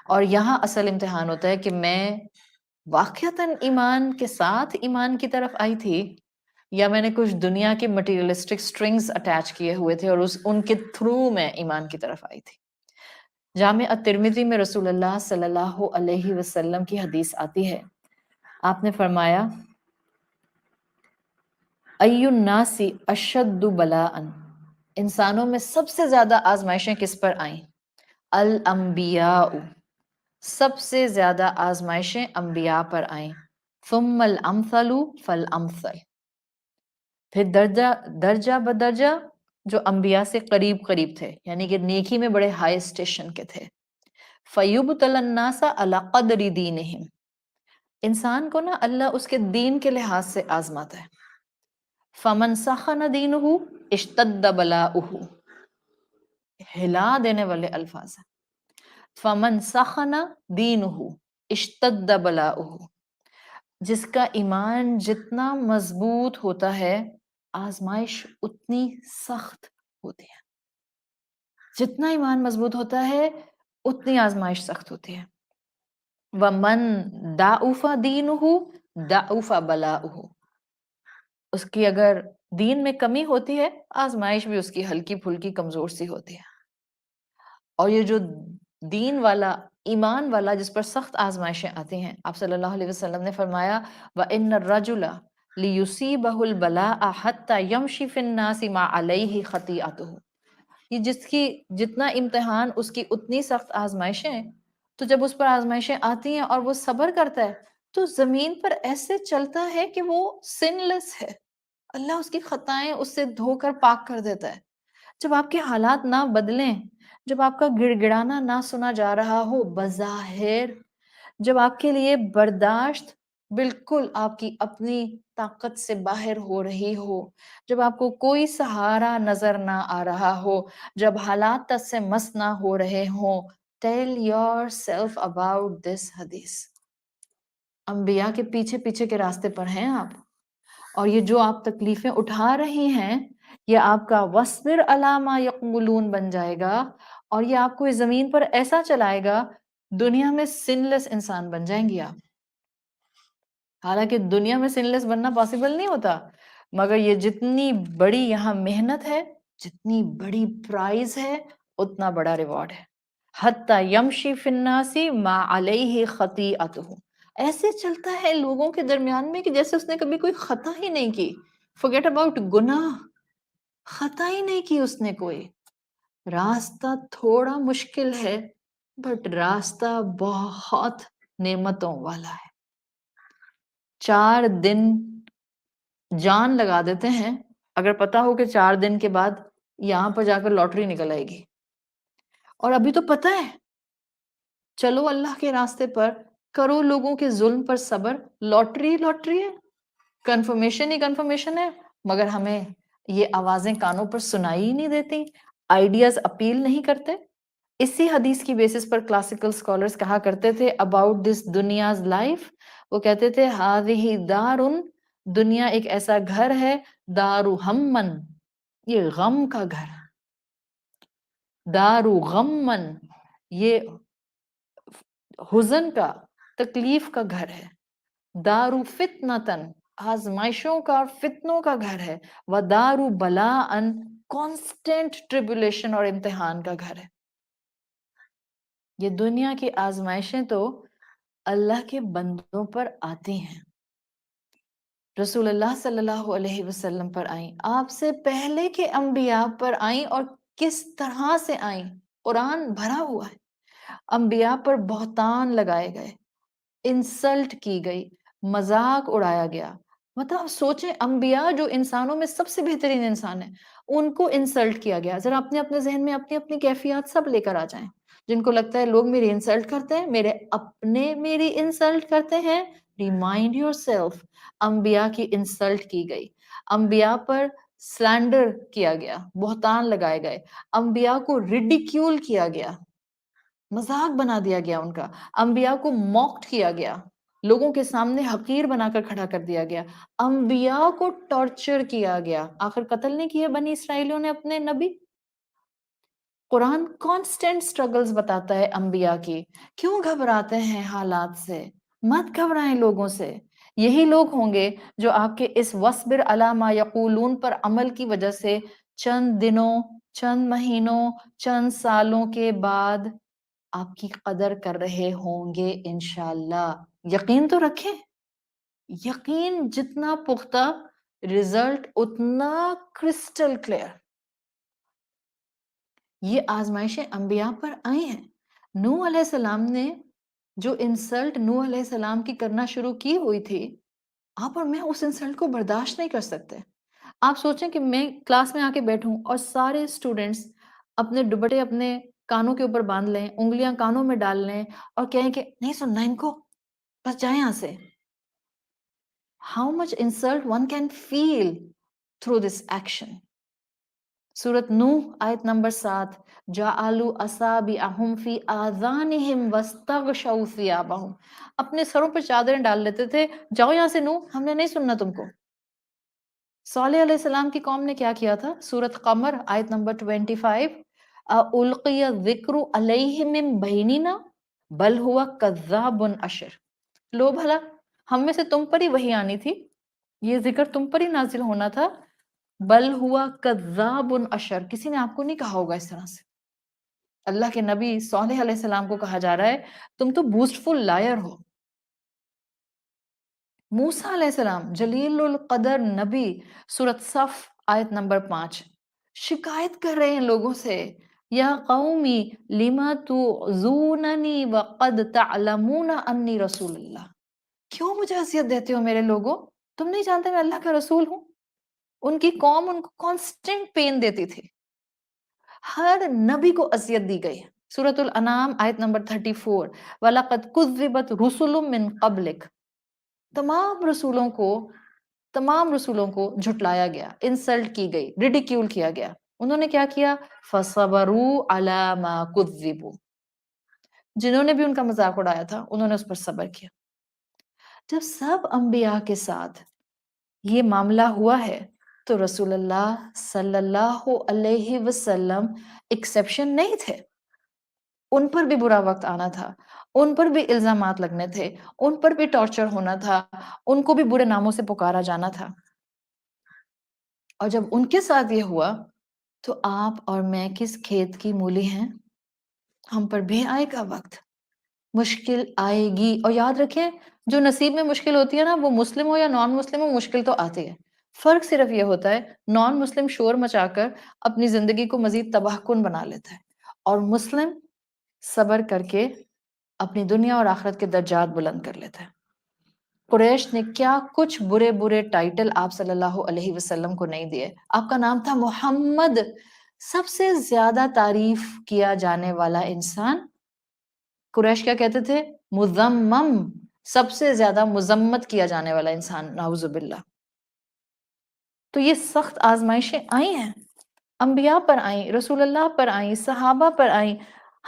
اور یہاں اصل امتحان ہوتا ہے کہ میں واقعتاً ایمان کے ساتھ ایمان کی طرف آئی تھی یا میں نے کچھ دنیا کے مٹیریلسٹک سٹرنگز اٹیچ کیے ہوئے تھے اور ان کے تھرو میں ایمان کی طرف آئی تھی. جامع الترمذی میں رسول اللہ صلی اللہ علیہ وسلم کی حدیث آتی ہے، آپ نے فرمایا ای الناس اشد بلاء، انسانوں میں سب سے زیادہ آزمائشیں کس پر آئیں؟ الانبیاء، سب سے زیادہ آزمائشیں انبیاء پر آئیں. ثم الامثل فالامثل، پھر درجہ بدرجہ جو انبیاء سے قریب قریب تھے، یعنی کہ نیکی میں بڑے ہائی اسٹیشن کے تھے. فیبتلی الناس علی قدر دینہم، انسان کو نا اللہ اس کے دین کے لحاظ سے آزماتا ہے. فمن سخن دینہ اشتد بلاؤہ، ہلا دینے والے الفاظ ہیں. فمن سخن دینہ اشتد بلاؤہ، جس کا ایمان جتنا مضبوط ہوتا ہے آزمائش اتنی سخت ہوتی ہے. جتنا ایمان مضبوط ہوتا ہے اتنی آزمائش سخت ہوتی ہے. وَمَن ضَعُفَ دِینُهُ ضَعُفَ بَلَاؤُهُ، اس کی اگر دین میں کمی ہوتی ہے آزمائش بھی اس کی ہلکی پھلکی کمزور سی ہوتی ہے. اور یہ جو دین والا ایمان والا جس پر سخت آزمائشیں آتی ہیں، آپ صلی اللہ علیہ وسلم نے فرمایا وَإِنَّ الرَّجُلَ لِيُصِيبَهُ الْبَلَاءَ حَتَّى يَمْشِي فِي النَّاسِ مَا عَلَيْهِ خَطِيئَتُهُ، یہ جس کی جتنا امتحان اس کی اتنی سخت آزمائشیں، تو جب اس پر آزمائشیں آتی ہیں اور وہ صبر کرتا ہے تو زمین پر ایسے چلتا ہے کہ وہ سن لیس ہے، اللہ اس کی خطائیں اس سے دھو کر پاک کر دیتا ہے. جب آپ کے حالات نہ بدلیں، جب آپ کا گڑ گڑانا نہ سنا جا رہا ہو بظاہر، جب آپ کے لیے برداشت بالکل آپ کی اپنی طاقت سے باہر ہو رہی ہو، جب آپ کو کوئی سہارا نظر نہ آ رہا ہو، جب حالات تک سے مس نہ ہو رہے ہوں، tell yourself about this حدیث. انبیاء کے پیچھے پیچھے کے راستے پر ہیں آپ، اور یہ جو آپ تکلیفیں اٹھا رہی ہیں یہ آپ کا وَاصْبِرْ عَلَىٰ مَا يَقْبُلُونَ بن جائے گا، اور یہ آپ کو اس زمین پر ایسا چلائے گا دنیا میں سن لیس انسان بن جائیں گی آپ. حالانکہ دنیا میں سن لیس بننا پاسبل نہیں ہوتا، مگر یہ جتنی بڑی یہاں محنت ہے، جتنی بڑی پرائز ہے، اتنا بڑا ریوارڈ ہے. حَتَّى يَمْشِي فِي النَّاسِ مَا عَلَيْهِ خَطِيئَتُهُ، ایسے چلتا ہے لوگوں کے درمیان میں کہ جیسے اس نے کبھی کوئی خطا ہی نہیں کی. forget about گناہ، خطا ہی نہیں کی اس نے کوئی. راستہ تھوڑا مشکل ہے بٹ راستہ بہت نعمتوں والا ہے. 4 دن جان لگا دیتے ہیں اگر پتا ہو کہ 4 دن کے بعد یہاں پر جا کر لاٹری نکل آئے گی، اور ابھی تو پتا ہے چلو اللہ کے راستے پر، کرو لوگوں کے ظلم پر صبر. لاٹری لاٹری ہے، کنفرمیشن ہی کنفرمیشن ہے، مگر ہمیں یہ آوازیں کانوں پر سنائی ہی نہیں دیتی، آئیڈیاز اپیل نہیں کرتے. اسی حدیث کی بیسس پر کلاسیکل اسکالرز کہا کرتے تھے اباؤٹ دس دنیاز لائف، وہ کہتے تھے ہذہ دارن، دنیا ایک ایسا گھر ہے، دارو ہمن، یہ غم کا گھر، دارو غمن، یہ حزن کا، تکلیف کا گھر ہے. دارو فتنتن، آزمائشوں کا اور فتنوں کا گھر ہے. ودارو بلاءن، کانسٹنٹ ٹریبولیشن اور امتحان کا گھر ہے. یہ دنیا کی آزمائشیں تو اللہ کے بندوں پر آتی ہیں. رسول اللہ صلی اللہ علیہ وسلم پر آئیں، آپ سے پہلے کے انبیاء پر آئیں، اور کس طرح سے آئیں قرآن بھرا ہوا ہے. انبیاء پر بہتان لگائے گئے، انسلٹ کی گئی، مذاق اڑایا گیا. مطلب آپ سوچیں، انبیاء جو انسانوں میں سب سے بہترین انسان ہیں، ان کو انسلٹ کیا گیا. ذرا اپنے اپنے ذہن میں اپنی اپنی کیفیات سب لے کر آ جائیں. جن کو لگتا ہے لوگ میری انسلٹ کرتے ہیں، میرے اپنے میری انسلٹ کرتے ہیں، ریمائنڈ یور سیلف، انبیاء کی انسلٹ کی گئی، انبیاء پر سلینڈر کیا گیا، بہتان لگائے گئے، انبیاء کو ریڈیکیول کیا گیا، مذاق بنا دیا گیا ان کا، انبیاء کو موکڈ کیا گیا، لوگوں کے سامنے حقیر بنا کر کھڑا کر دیا گیا، انبیاء کو ٹارچر کیا گیا. آخر قتل نہیں کیے بنی اسرائیلیوں نے اپنے نبی. قرآن کانسٹنٹ سٹرگلز بتاتا ہے انبیاء کی. کیوں گھبراتے ہیں حالات سے؟ مت گھبرائیں لوگوں سے. یہی لوگ ہوں گے جو آپ کے اس وَاصْبِرْ عَلَىٰ مَا يَقُولُونَ پر عمل کی وجہ سے چند دنوں، چند مہینوں، چند سالوں کے بعد آپ کی قدر کر رہے ہوں گے انشاءاللہ. یقین تو رکھیں، یقین جتنا پختہ، رزلٹ اتنا کرسٹل کلیئر. یہ آزمائشیں انبیاء پر آئی ہیں. نوح علیہ السلام نے جو انسلٹ نوح علیہ السلام کی کرنا شروع کی ہوئی تھی، آپ اور میں اس انسلٹ کو برداشت نہیں کر سکتے. آپ سوچیں کہ میں کلاس میں آ کے بیٹھوں اور سارے اسٹوڈنٹس اپنے دوپٹے اپنے کانوں کے اوپر باندھ لیں، انگلیاں کانوں میں ڈال لیں اور کہیں کہ نہیں سننا ان کو، بس جائیں یہاں سے. How much insult one can feel through this action. سورت نوح آیت نمبر 7، جَعَلُوا أَصَابِعَهُمْ فِي آذَانِهِمْ وَاسْتَغْشَوْا ثِيَابَهُمْ، اپنے سروں پر چادریں ڈال لیتے تھے، جاؤ یہاں سے نوح، ہم نے نہیں سننا تم کو. صالح علیہ السلام کی قوم نے کیا کیا تھا؟ سورت قمر آیت نمبر 25، أَأُلْقِيَ الذِّكْرُ عَلَيْهِ مِن بَيْنِنَا بَلْ هُوَ كَذَّابٌ أَشِرٌ. لو بھلا ہم میں سے تم پر ہی وحی آنی تھی، یہ ذکر تم پر ہی نازل ہونا تھا، بل ہوا کذاب اشر، کسی نے آپ کو نہیں کہا ہوگا اس طرح سے. اللہ کے نبی صالح علیہ السلام کو کہا جا رہا ہے تم تو بوسٹ فل لائر ہو. موسیٰ علیہ السلام جلیل القدر نبی، سورت صف آیت نمبر 5، شکایت کر رہے ہیں لوگوں سے، یا قومی لما تؤذوننی وقد تعلمون انی رسول اللہ، کیوں مجھے اذیت دیتے ہو میرے لوگوں، تم نہیں جانتے میں اللہ کا رسول ہوں. ان کی قوم ان کو کانسٹنٹ پین دیتی تھی، ہر نبی کو اذیت دی گئی. سورۃ الانعام آیت نمبر 34، وَلَقَدْ كُذِّبَتْ رُسُلٌ مِّن قَبْلِكَ، تمام رسولوں کو جھٹلایا گیا، انسلٹ کی گئی، ریڈیکیول کیا گیا. انہوں نے کیا کیا؟ فَصَبَرُوا عَلَىٰ مَا كُذِّبُوا، جنہوں نے بھی ان کا مذاق اڑایا تھا انہوں نے اس پر صبر کیا. جب سب انبیاء کے ساتھ یہ معاملہ ہوا ہے تو رسول اللہ صلی اللہ علیہ وسلم ایکسیپشن نہیں تھے. ان پر بھی برا وقت آنا تھا، ان پر بھی الزامات لگنے تھے، ان پر بھی ٹارچر ہونا تھا، ان کو بھی برے ناموں سے پکارا جانا تھا. اور جب ان کے ساتھ یہ ہوا تو آپ اور میں کس کھیت کی مولی ہیں؟ ہم پر بھی آئے گا وقت. مشکل آئے گی، اور یاد رکھیں جو نصیب میں مشکل ہوتی ہے نا، وہ مسلم ہو یا نان مسلم ہو، مشکل تو آتی ہے. فرق صرف یہ ہوتا ہے نان مسلم شور مچا کر اپنی زندگی کو مزید تباہ کن بنا لیتا ہے، اور مسلم صبر کر کے اپنی دنیا اور آخرت کے درجات بلند کر لیتا ہے. قریش نے کیا کچھ برے برے ٹائٹل آپ صلی اللہ علیہ وسلم کو نہیں دیے. آپ کا نام تھا محمد، سب سے زیادہ تعریف کیا جانے والا انسان. قریش کیا کہتے تھے؟ مذمم، سب سے زیادہ مذمت کیا جانے والا انسان، نعوذ باللہ. تو یہ سخت آزمائشیں آئی ہیں، انبیاء پر آئیں، رسول اللہ پر آئیں، صحابہ پر آئیں،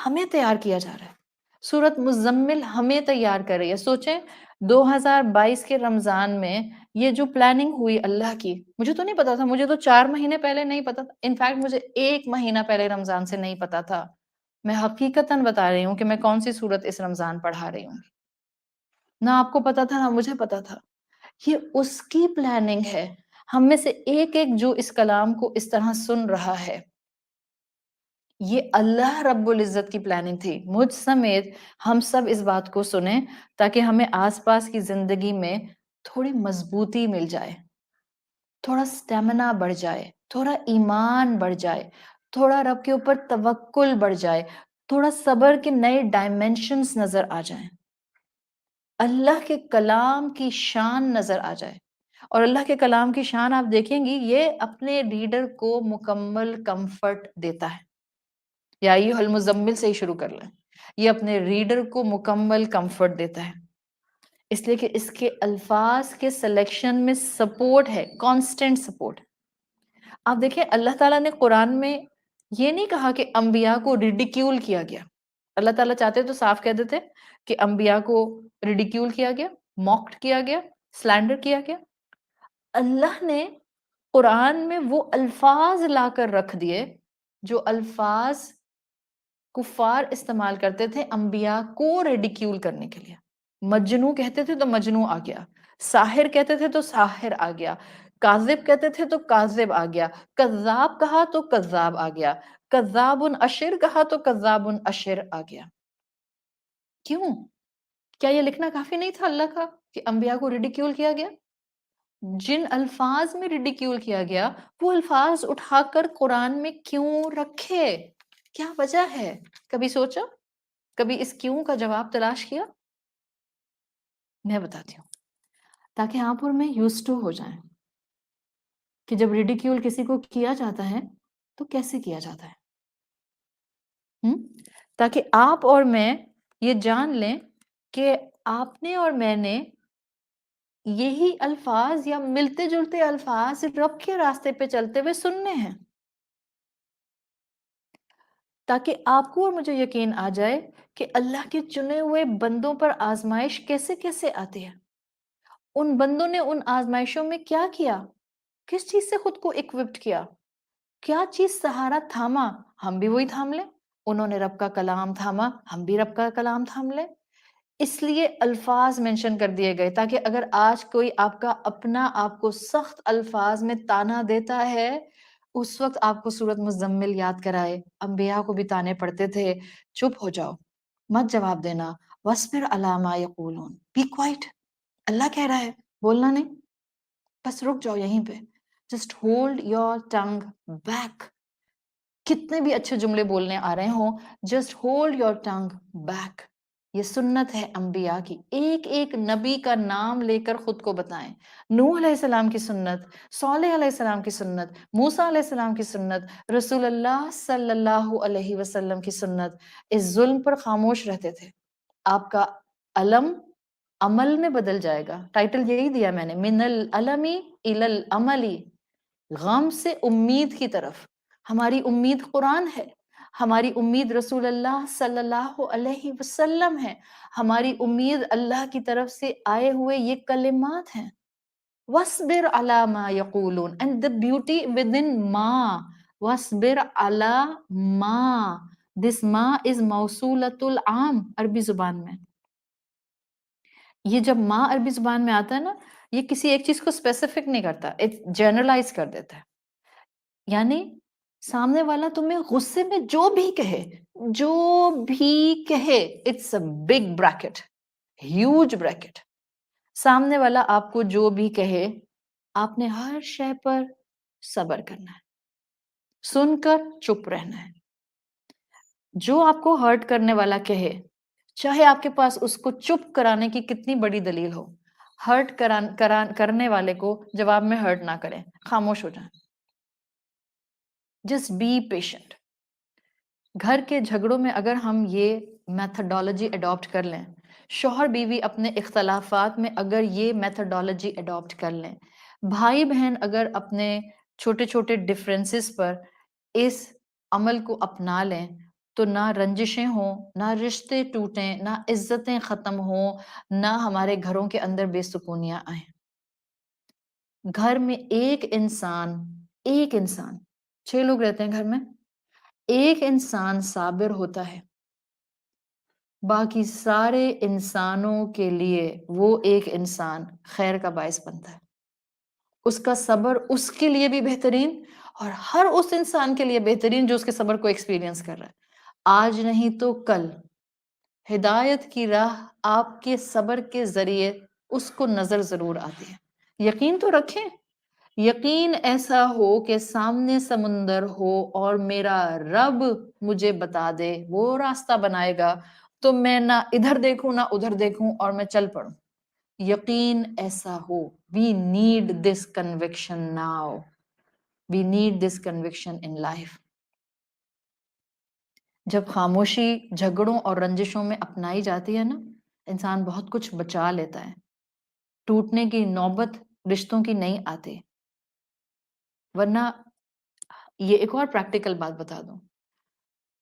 ہمیں تیار کیا جا رہا ہے. سورت مزمل ہمیں تیار کر رہی ہے. سوچیں 2022 کے رمضان میں یہ جو پلاننگ ہوئی اللہ کی، مجھے تو نہیں پتا تھا، مجھے تو 4 مہینے پہلے نہیں پتا تھا، انفیکٹ مجھے 1 مہینہ پہلے رمضان سے نہیں پتا تھا. میں حقیقتاً بتا رہی ہوں کہ میں کون سی سورت اس رمضان پڑھا رہی ہوں. نہ آپ کو پتا تھا نہ مجھے پتا تھا. یہ اس کی پلاننگ ہے. ہم میں سے ایک ایک جو اس کلام کو اس طرح سن رہا ہے، یہ اللہ رب العزت کی پلاننگ تھی. مجھ سمیت ہم سب اس بات کو سنیں تاکہ ہمیں آس پاس کی زندگی میں تھوڑی مضبوطی مل جائے، تھوڑا سٹیمنا بڑھ جائے، تھوڑا ایمان بڑھ جائے، تھوڑا رب کے اوپر توکل بڑھ جائے، تھوڑا صبر کے نئے ڈائمنشنز نظر آ جائیں، اللہ کے کلام کی شان نظر آ جائے. اور اللہ کے کلام کی شان آپ دیکھیں گی، یہ اپنے ریڈر کو مکمل کمفرٹ دیتا ہے. یا ایھا المزمل سے ہی شروع کر لیں. یہ اپنے ریڈر کو مکمل کمفرٹ دیتا ہے، اس لیے کہ اس کے الفاظ کے سلیکشن میں سپورٹ ہے، کانسٹنٹ سپورٹ. آپ دیکھیں اللہ تعالیٰ نے قرآن میں یہ نہیں کہا کہ انبیاء کو ریڈیکیول کیا گیا. اللہ تعالیٰ چاہتے تو صاف کہہ دیتے کہ انبیاء کو ریڈیکیول کیا گیا، موکڈ کیا گیا، سلینڈر کیا گیا. اللہ نے قرآن میں وہ الفاظ لا کر رکھ دیے جو الفاظ کفار استعمال کرتے تھے انبیاء کو ریڈیکیول کرنے کے لیے. مجنو کہتے تھے تو مجنو آ گیا، ساحر کہتے تھے تو ساحر آ گیا، کاذب کہتے تھے تو کاذب آ گیا، کذاب کہا تو کذاب آ گیا، کذاب اشر کہا تو کذاب اشر آ گیا. کیوں؟ کیا یہ لکھنا کافی نہیں تھا اللہ کا کہ انبیاء کو ریڈیکیول کیا گیا؟ جن الفاظ میں ریڈیکیول کیا گیا وہ الفاظ اٹھا کر قرآن میں کیوں رکھے؟ کیا وجہ ہے؟ کبھی سوچا؟ کبھی اس کیوں کا جواب تلاش کیا؟ میں بتاتی ہوں، تاکہ آپ اور میں یوز ٹو ہو جائیں کہ جب ریڈیکیول کسی کو کیا جاتا ہے تو کیسے کیا جاتا ہے. تاکہ آپ اور میں یہ جان لیں کہ آپ نے اور میں نے یہی الفاظ یا ملتے جلتے الفاظ رب کے راستے پہ چلتے ہوئے سننے ہیں، تاکہ آپ کو اور مجھے یقین آ جائے کہ اللہ کے چنے ہوئے بندوں پر آزمائش کیسے کیسے آتی ہے. ان بندوں نے ان آزمائشوں میں کیا کیا، کس چیز سے خود کو اکوپڈ کیا، کیا چیز سہارا تھاما. ہم بھی وہی تھام لیں. انہوں نے رب کا کلام تھاما، ہم بھی رب کا کلام تھام لیں. اس لیے الفاظ مینشن کر دیے گئے تاکہ اگر آج کوئی آپ کا اپنا آپ کو سخت الفاظ میں تانا دیتا ہے، اس وقت آپ کو سورت مزمل یاد کرائے. انبیاء کو بھی تانے پڑتے تھے، چپ ہو جاؤ، مت جواب دینا. وَاصْبِرْ عَلَىٰ مَا يَقُولُونَ، بی کوائٹ. اللہ کہہ رہا ہے، بولنا نہیں، بس رک جاؤ یہیں پہ. Just hold your tongue back. کتنے بھی اچھے جملے بولنے آ رہے ہوں، just hold your tongue back. یہ سنت ہے انبیاء کی. ایک ایک نبی کا نام لے کر خود کو بتائیں. نوح علیہ السلام کی سنت، صالح علیہ السلام کی سنت، موسیٰ علیہ السلام کی سنت، رسول اللہ صلی اللہ علیہ وسلم کی سنت. اس ظلم پر خاموش رہتے تھے. آپ کا علم عمل میں بدل جائے گا. ٹائٹل یہی دیا میں نے، من العلمی الی العملی، غم سے امید کی طرف. ہماری امید قرآن ہے، ہماری امید رسول اللہ صلی اللہ علیہ وسلم ہے، ہماری امید اللہ کی طرف سے آئے ہوئے یہ کلمات ہیں. وَاصْبِرْ عَلَىٰ مَا يَقُولُونَ. And the beauty within ما، وَاصْبِرْ عَلَىٰ مَا. This ما is موصولۃ العام عربی زبان میں. یہ جب ما عربی زبان میں آتا ہے نا، یہ کسی ایک چیز کو اسپیسیفک نہیں کرتا، جنرلائز کر دیتا ہے. یعنی سامنے والا تمہیں غصے میں جو بھی کہے it's a big bracket, huge bracket. سامنے والا آپ کو جو بھی کہے آپ نے ہر شے پر صبر کرنا ہے، سن کر چپ رہنا ہے. جو آپ کو ہرٹ کرنے والا کہے، چاہے آپ کے پاس اس کو چپ کرانے کی کتنی بڑی دلیل ہو، ہرٹ کرنے والے کو جواب میں ہرٹ نہ کریں، خاموش ہو جائیں. Just be patient. گھر کے جھگڑوں میں اگر ہم یہ میتھڈالوجی اڈاپٹ کر لیں، شوہر بیوی اپنے اختلافات میں اگر یہ میتھڈالوجی اڈاپٹ کر لیں، بھائی بہن اگر اپنے چھوٹے چھوٹے ڈفرینسز پر اس عمل کو اپنا لیں، تو نہ رنجشیں ہوں، نہ رشتے ٹوٹیں، نہ عزتیں ختم ہوں، نہ ہمارے گھروں کے اندر بے سکونیاں آئیں. گھر میں ایک انسان 6 لوگ رہتے ہیں گھر میں، ایک انسان صابر ہوتا ہے، باقی سارے انسانوں کے لیے وہ ایک انسان خیر کا باعث بنتا ہے. اس کا صبر اس کے لیے بھی بہترین اور ہر اس انسان کے لیے بہترین جو اس کے صبر کو ایکسپیرینس کر رہا ہے. آج نہیں تو کل ہدایت کی راہ آپ کے صبر کے ذریعے اس کو نظر ضرور آتی ہے. یقین تو رکھیں، یقین ایسا ہو کہ سامنے سمندر ہو اور میرا رب مجھے بتا دے، وہ راستہ بنائے گا تو میں نہ ادھر دیکھوں نہ ادھر دیکھوں اور میں چل پڑوں. یقین ایسا ہو. We need this conviction now. We need this conviction in life. جب خاموشی جھگڑوں اور رنجشوں میں اپنائی جاتی ہے نا، انسان بہت کچھ بچا لیتا ہے. ٹوٹنے کی نوبت رشتوں کی نہیں آتی. ورنہ یہ ایک اور پریکٹیکل بات بتا دوں،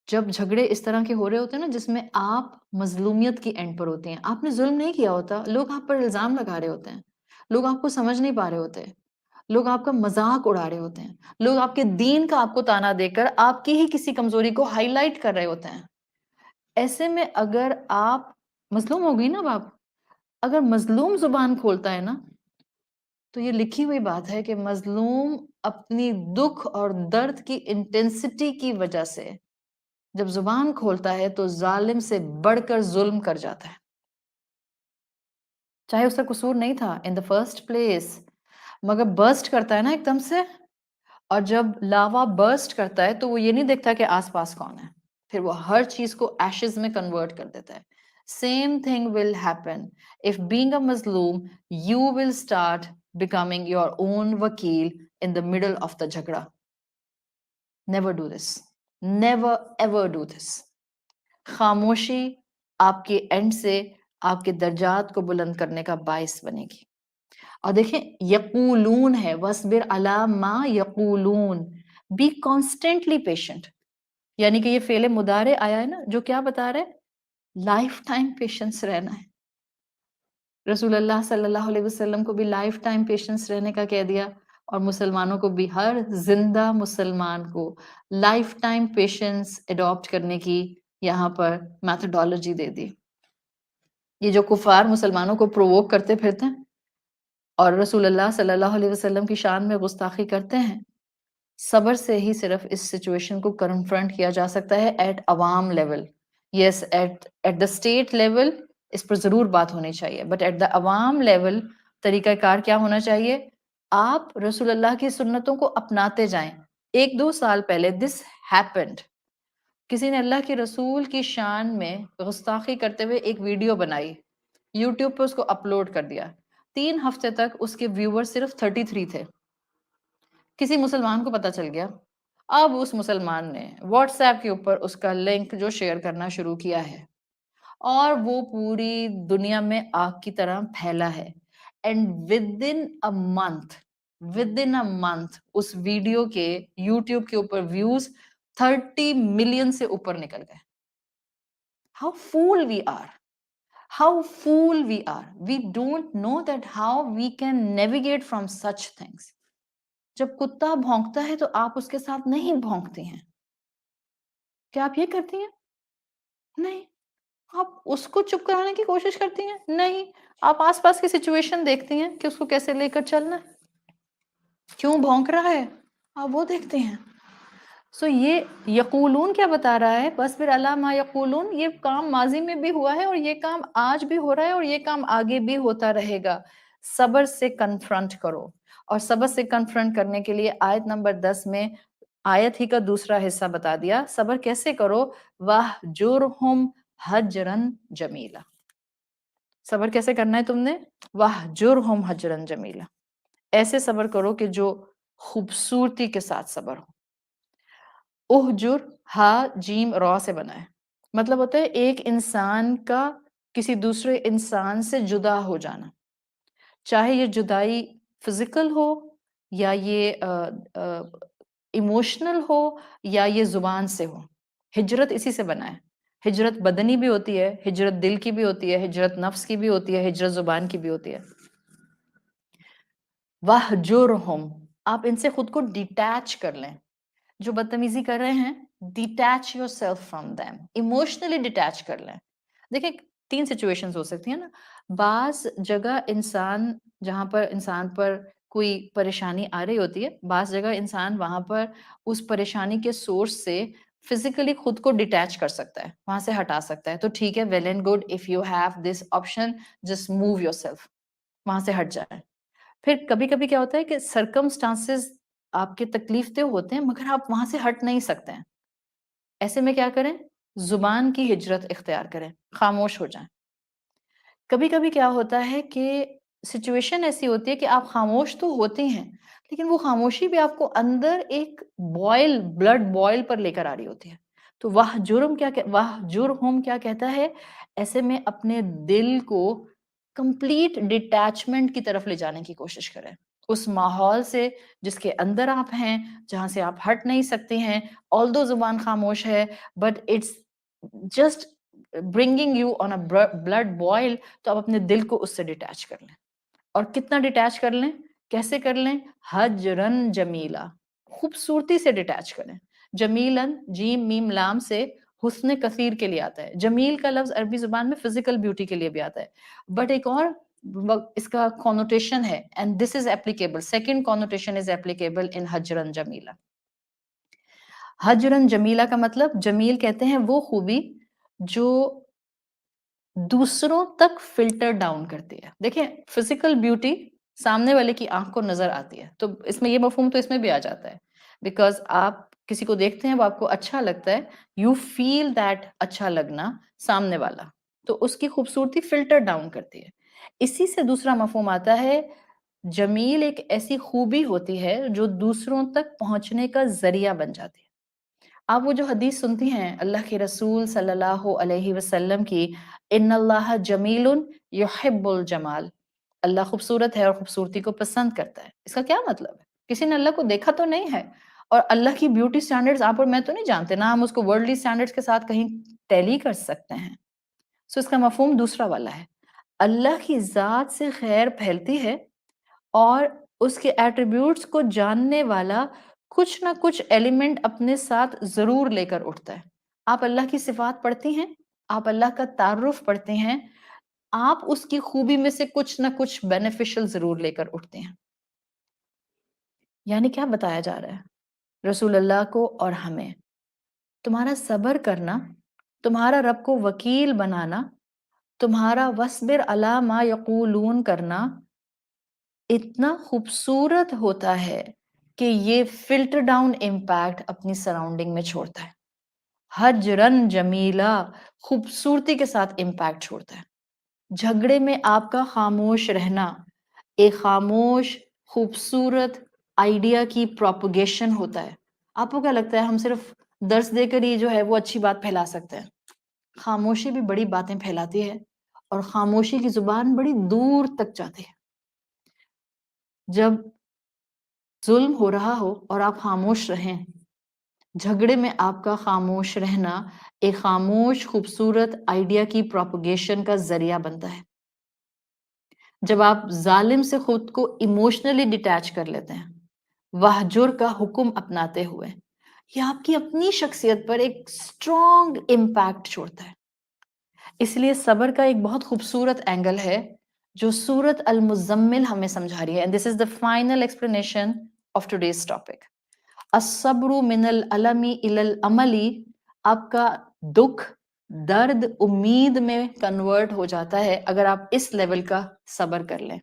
جب جھگڑے اس طرح کے ہو رہے ہوتے ہیں نا جس میں آپ مظلومیت کی اینڈ پر ہوتے ہیں، آپ نے ظلم نہیں کیا ہوتا، لوگ آپ پر الزام لگا رہے ہوتے ہیں، لوگ آپ کو سمجھ نہیں پا رہے ہوتے، لوگ آپ کا مذاق اڑا رہے ہوتے ہیں، لوگ آپ کے دین کا آپ کو تانا دے کر آپ کی ہی کسی کمزوری کو ہائی لائٹ کر رہے ہوتے ہیں. ایسے میں اگر آپ مظلوم ہو گئی نا، باپ اگر مظلوم زبان کھولتا ہے نا، تو یہ لکھی ہوئی بات ہے کہ مظلوم اپنی دکھ اور درد کی انٹینسٹی کی وجہ سے جب زبان کھولتا ہے تو ظالم سے بڑھ کر ظلم کر جاتا ہے، چاہے اس کا قصور نہیں تھا ان دا فرسٹ پلیس، مگر برسٹ کرتا ہے نا ایک دم سے. اور جب لاوا برسٹ کرتا ہے تو وہ یہ نہیں دیکھتا کہ آس پاس کون ہے، پھر وہ ہر چیز کو ایشز میں کنورٹ کر دیتا ہے. Same thing will happen if being a مظلوم you will start becoming your own وکیل in the middle of the جھگڑا. Never do this, never ever do this. خاموشی آپ کے اینڈ سے آپ کے درجات کو بلند کرنے کا باعث بنے گی. اور دیکھیں یقولون ہے، وَاصْبِرْ عَلَىٰ مَا يَقُولُونَ، بی کانسٹنٹلی پیشنٹ. یعنی کہ یہ فعل مضارع آیا ہے نا جو کیا بتا رہے، لائف ٹائم پیشنس رہنا ہے. رسول اللہ صلی اللہ علیہ وسلم کو بھی لائف ٹائم پیشنس رہنے کا کہہ دیا، اور مسلمانوں کو بھی، ہر زندہ مسلمان کو لائف ٹائم پیشنس اڈاپٹ کرنے کی یہاں پر میتھڈالوجی دے دی. یہ جو کفار مسلمانوں کو پرووک کرتے پھرتے ہیں اور رسول اللہ صلی اللہ علیہ وسلم کی شان میں گستاخی کرتے ہیں، صبر سے ہی صرف اس سچویشن کو کنفرنٹ کیا جا سکتا ہے ایٹ عوام level. Yes, at the state level اس پر ضرور بات ہونی چاہیے، بٹ ایٹ دا عوام لیول طریقہ کار کیا ہونا چاہیے، آپ رسول اللہ کی سنتوں کو اپناتے جائیں. 1-2 سال پہلے دس ہیپنڈ، کسی نے اللہ کے رسول کی شان میں گستاخی کرتے ہوئے ایک ویڈیو بنائی، یوٹیوب پہ اس کو اپلوڈ کر دیا. 3 ہفتے تک اس کے ویور صرف 33 تھے. کسی مسلمان کو پتا چل گیا، اب اس مسلمان نے واٹس ایپ کے اوپر اس کا لنک جو شیئر کرنا شروع کیا ہے، اور وہ پوری دنیا میں آگ کی طرح پھیلا ہے. And within a month اس ویڈیو کے یوٹیوب کے اوپر ویوز 30 ملین سے اوپر نکل گئے. How fool we are. How fool we are. We don't know that how we can navigate from such things. جب کتا بھونکتا ہے تو آپ اس کے ساتھ نہیں بھونکتی ہیں. کیا آپ یہ کرتی ہیں؟ نہیں. آپ اس کو چپ کرانے کی کوشش کرتی ہیں؟ نہیں. آپ آس پاس کی سچویشن دیکھتی ہیں کہ اس کو کیسے لے کر چلنا ہے، کیوں بھونک رہا ہے، آپ وہ دیکھتے ہیں. سو یہ یقولون کیا بتا رہا ہے؟ بَصْبِرْ عَلَىٰ مَا یقولون، یہ کام ماضی میں بھی ہوا ہے اور یہ کام آج بھی ہو رہا ہے اور یہ کام آگے بھی ہوتا رہے گا. صبر سے کنفرنٹ کرو. اور صبر سے کنفرنٹ کرنے کے لیے آیت نمبر 10 میں آیت ہی کا دوسرا حصہ بتا دیا. صبر کیسے کرو؟ وَاهْجُرْهُمْ هَجْرًا جَمِيلًا. صبر کیسے کرنا ہے تم نے؟ وَاهْجُرْهُمْ هَجْرًا جَمِيلًا. ایسے صبر کرو کہ جو خوبصورتی کے ساتھ صبر ہو. اہجر ہا جیم را سے بنا ہے. مطلب ہوتا ہے ایک انسان کا کسی دوسرے انسان سے جدا ہو جانا. چاہے یہ جدائی فزیکل ہو یا یہ ایموشنل ہو یا یہ زبان سے ہو. ہجرت اسی سے بنا ہے. ہجرت بدنی بھی ہوتی ہے، ہجرت دل کی بھی ہوتی ہے، ہجرت نفس کی بھی ہوتی ہے، ہجرت زبان کی بھی ہوتی ہے. وَاهْجُرْهُمْ، آپ ان سے خود کو ڈیٹیچ کر لیں. جو بدتمیزی کر رہے ہیں detach your self from them, emotionally detach کر لیں. دیکھیں 3 سچویشنز ہو سکتی ہیں نا. بعض جگہ انسان جہاں پر انسان پر کوئی پریشانی آ رہی ہوتی ہے، بعض جگہ انسان وہاں پر اس پریشانی کے سورس سے فزیکلی خود کو ڈیٹیچ کر سکتا ہے، وہاں سے ہٹا سکتا ہے. تو ٹھیک ہے، well and good. If you have this option just move yourself, وہاں سے ہٹ جائیں. پھر کبھی کبھی کیا ہوتا ہے کہ سرکمسٹانسز آپ کے تکلیف دہ ہوتے ہیں مگر آپ وہاں سے ہٹ نہیں سکتے ہیں. ایسے میں کیا کریں؟ زبان کی ہجرت اختیار کریں، خاموش ہو جائیں. کبھی کبھی کیا ہوتا ہے کہ سچویشن ایسی ہوتی ہے کہ آپ خاموش تو ہوتے ہیں لیکن وہ خاموشی بھی آپ کو اندر ایک بوائل، بلڈ بوائل پر لے کر آ رہی ہوتی ہے. تو واہ جرہم کیا کہتا ہے؟ ایسے میں اپنے دل کو کمپلیٹ ڈیٹیچمنٹ کی طرف لے جانے کی کوشش کریں. اس ماحول سے جس کے اندر آپ ہیں، جہاں سے آپ ہٹ نہیں سکتے ہیں. although زبان خاموش ہے but it's just bringing you on a blood boil. تو آپ اپنے دل کو اس سے ڈیٹیچ کر لیں. اور کتنا ڈیٹیچ کر لیں؟ کیسے کر لیں؟ حجرن جمیلا، خوبصورتی سے ڈیٹیچ کریں. جمیلن جیم میم لام سے حسن کثیر کے لیے آتا ہے. جمیل کا لفظ عربی زبان میں فزیکل بیوٹی کے لیے بھی آتا ہے. بٹ ایک اور اس کا کونوٹیشن ہے and this is applicable. second connotation is applicable in حجرن Jamila. حجرن Jamila کا مطلب، جمیل کہتے ہیں وہ خوبی جو دوسروں تک فلٹر ڈاؤن کرتی ہے. دیکھیں فزیکل بیوٹی سامنے والے کی آنکھ کو نظر آتی ہے، تو اس میں یہ مفہوم تو اس میں بھی آ جاتا ہے. بیکاز آپ کسی کو دیکھتے ہیں وہ آپ کو اچھا لگتا ہے، یو فیل دیٹ اچھا لگنا سامنے والا، تو اس کی خوبصورتی فلٹر ڈاؤن کرتی ہے. اسی سے دوسرا مفہوم آتا ہے جمیل ایک ایسی خوبی ہوتی ہے جو دوسروں تک پہنچنے کا ذریعہ بن جاتی ہے. آپ وہ جو حدیث سنتی ہیں اللہ کے رسول صلی اللہ علیہ وسلم کی، ان اللہ جمیل یحب الجمال، اللہ خوبصورت ہے اور خوبصورتی کو پسند کرتا ہے. اس کا کیا مطلب ہے؟ کسی نے اللہ کو دیکھا تو نہیں ہے اور اللہ کی بیوٹی سٹینڈرڈز آپ اور میں تو نہیں جانتے، نہ ہم اس کو ورلڈلی سٹینڈرڈز کے ساتھ کہیں ٹیلی کر سکتے ہیں. سو اس کا مفہوم دوسرا والا ہے. اللہ کی ذات سے خیر پھیلتی ہے اور اس کے ایٹریبیوٹس کو جاننے والا کچھ نہ کچھ ایلیمنٹ اپنے ساتھ ضرور لے کر اٹھتا ہے. آپ اللہ کی صفات پڑھتی ہیں، آپ اللہ کا تعارف پڑھتے ہیں، آپ اس کی خوبی میں سے کچھ نہ کچھ بینیفیشل ضرور لے کر اٹھتے ہیں. یعنی کیا بتایا جا رہا ہے رسول اللہ کو اور ہمیں؟ تمہارا صبر کرنا، تمہارا رب کو وکیل بنانا، تمہارا وَاصْبِرْ عَلَىٰ مَا يَقُولُونَ کرنا اتنا خوبصورت ہوتا ہے کہ یہ فلٹر ڈاؤن امپیکٹ اپنی سراؤنڈنگ میں چھوڑتا ہے. حجرن جمیلا، خوبصورتی کے ساتھ امپیکٹ چھوڑتا ہے. جھگڑے میں آپ کا خاموش رہنا ایک خاموش خوبصورت آئیڈیا کی پروپگیشن ہوتا ہے. آپ کو کیا لگتا ہے ہم صرف درس دے کر ہی جو ہے وہ اچھی بات پھیلا سکتے ہیں؟ خاموشی بھی بڑی باتیں پھیلاتی ہے اور خاموشی کی زبان بڑی دور تک جاتی ہے. جب ظلم ہو رہا ہو اور آپ خاموش رہیں، جھگڑے میں آپ کا خاموش رہنا ایک خاموش خوبصورت آئیڈیا کی پروپگیشن کا ذریعہ بنتا ہے. جب آپ ظالم سے خود کو ایموشنلی ڈیٹیچ کر لیتے ہیں وحجر کا حکم اپناتے ہوئے، یہ آپ کی اپنی شخصیت پر ایک اسٹرانگ امپیکٹ چھوڑتا ہے. اس لیے صبر کا ایک بہت خوبصورت اینگل ہے جو سورت المزمل ہمیں سمجھا رہی ہے. And this is the final explanation of today's topic. الصبر من العلم الى العملی، آپ کا دکھ، درد امید میں کنورٹ ہو جاتا ہے اگر آپ اس لیول کا صبر کر لیں،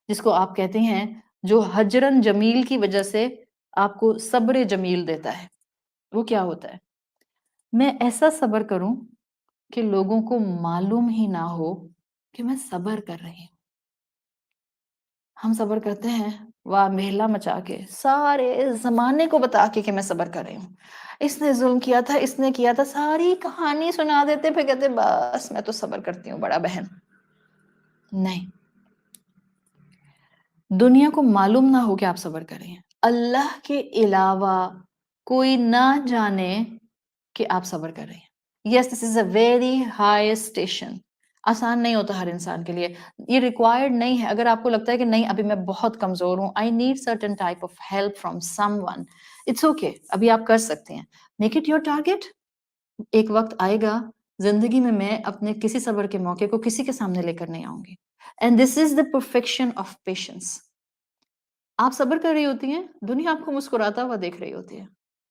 جس کو آپ کہتے ہیں جو ہجرن جمیل کی وجہ سے آپ کو صبر جمیل دیتا ہے۔ وہ کیا ہوتا ہے؟ میں ایسا صبر کروں کہ لوگوں کو معلوم ہی نہ ہو کہ میں صبر کر رہی ہوں۔ ہم صبر کرتے ہیں واہ محلہ مچا کے، سارے زمانے کو بتا کے میں صبر کر رہی ہوں، اس نے ظلم کیا تھا، اس نے کیا تھا، ساری کہانی سنا دیتے، پھر کہتے بس میں تو صبر کرتی ہوں بڑا بہن۔ نہیں، دنیا کو معلوم نہ ہو کہ آپ صبر کر رہی ہیں، اللہ کے علاوہ کوئی نہ جانے کہ آپ صبر کر رہی ہیں۔ یس دس از اے ویری ہائی اسٹیشن، آسان نہیں ہوتا ہر انسان کے لیے، یہ ریکوائرڈ نہیں ہے۔ اگر آپ کو لگتا ہے کہ نہیں ابھی میں بہت کمزور ہوں، I need certain type of help from someone, it's okay, ابھی آپ کر سکتے ہیں، میک اٹ یور ٹارگیٹ۔ ایک وقت آئے گا زندگی میں اپنے کسی صبر کے موقع کو کسی کے سامنے لے کر نہیں آؤں گی، and this is the perfection of patience. آپ صبر کر رہی ہوتی ہیں، دنیا آپ کو مسکراتا ہوا دیکھ رہی ہوتی ہے،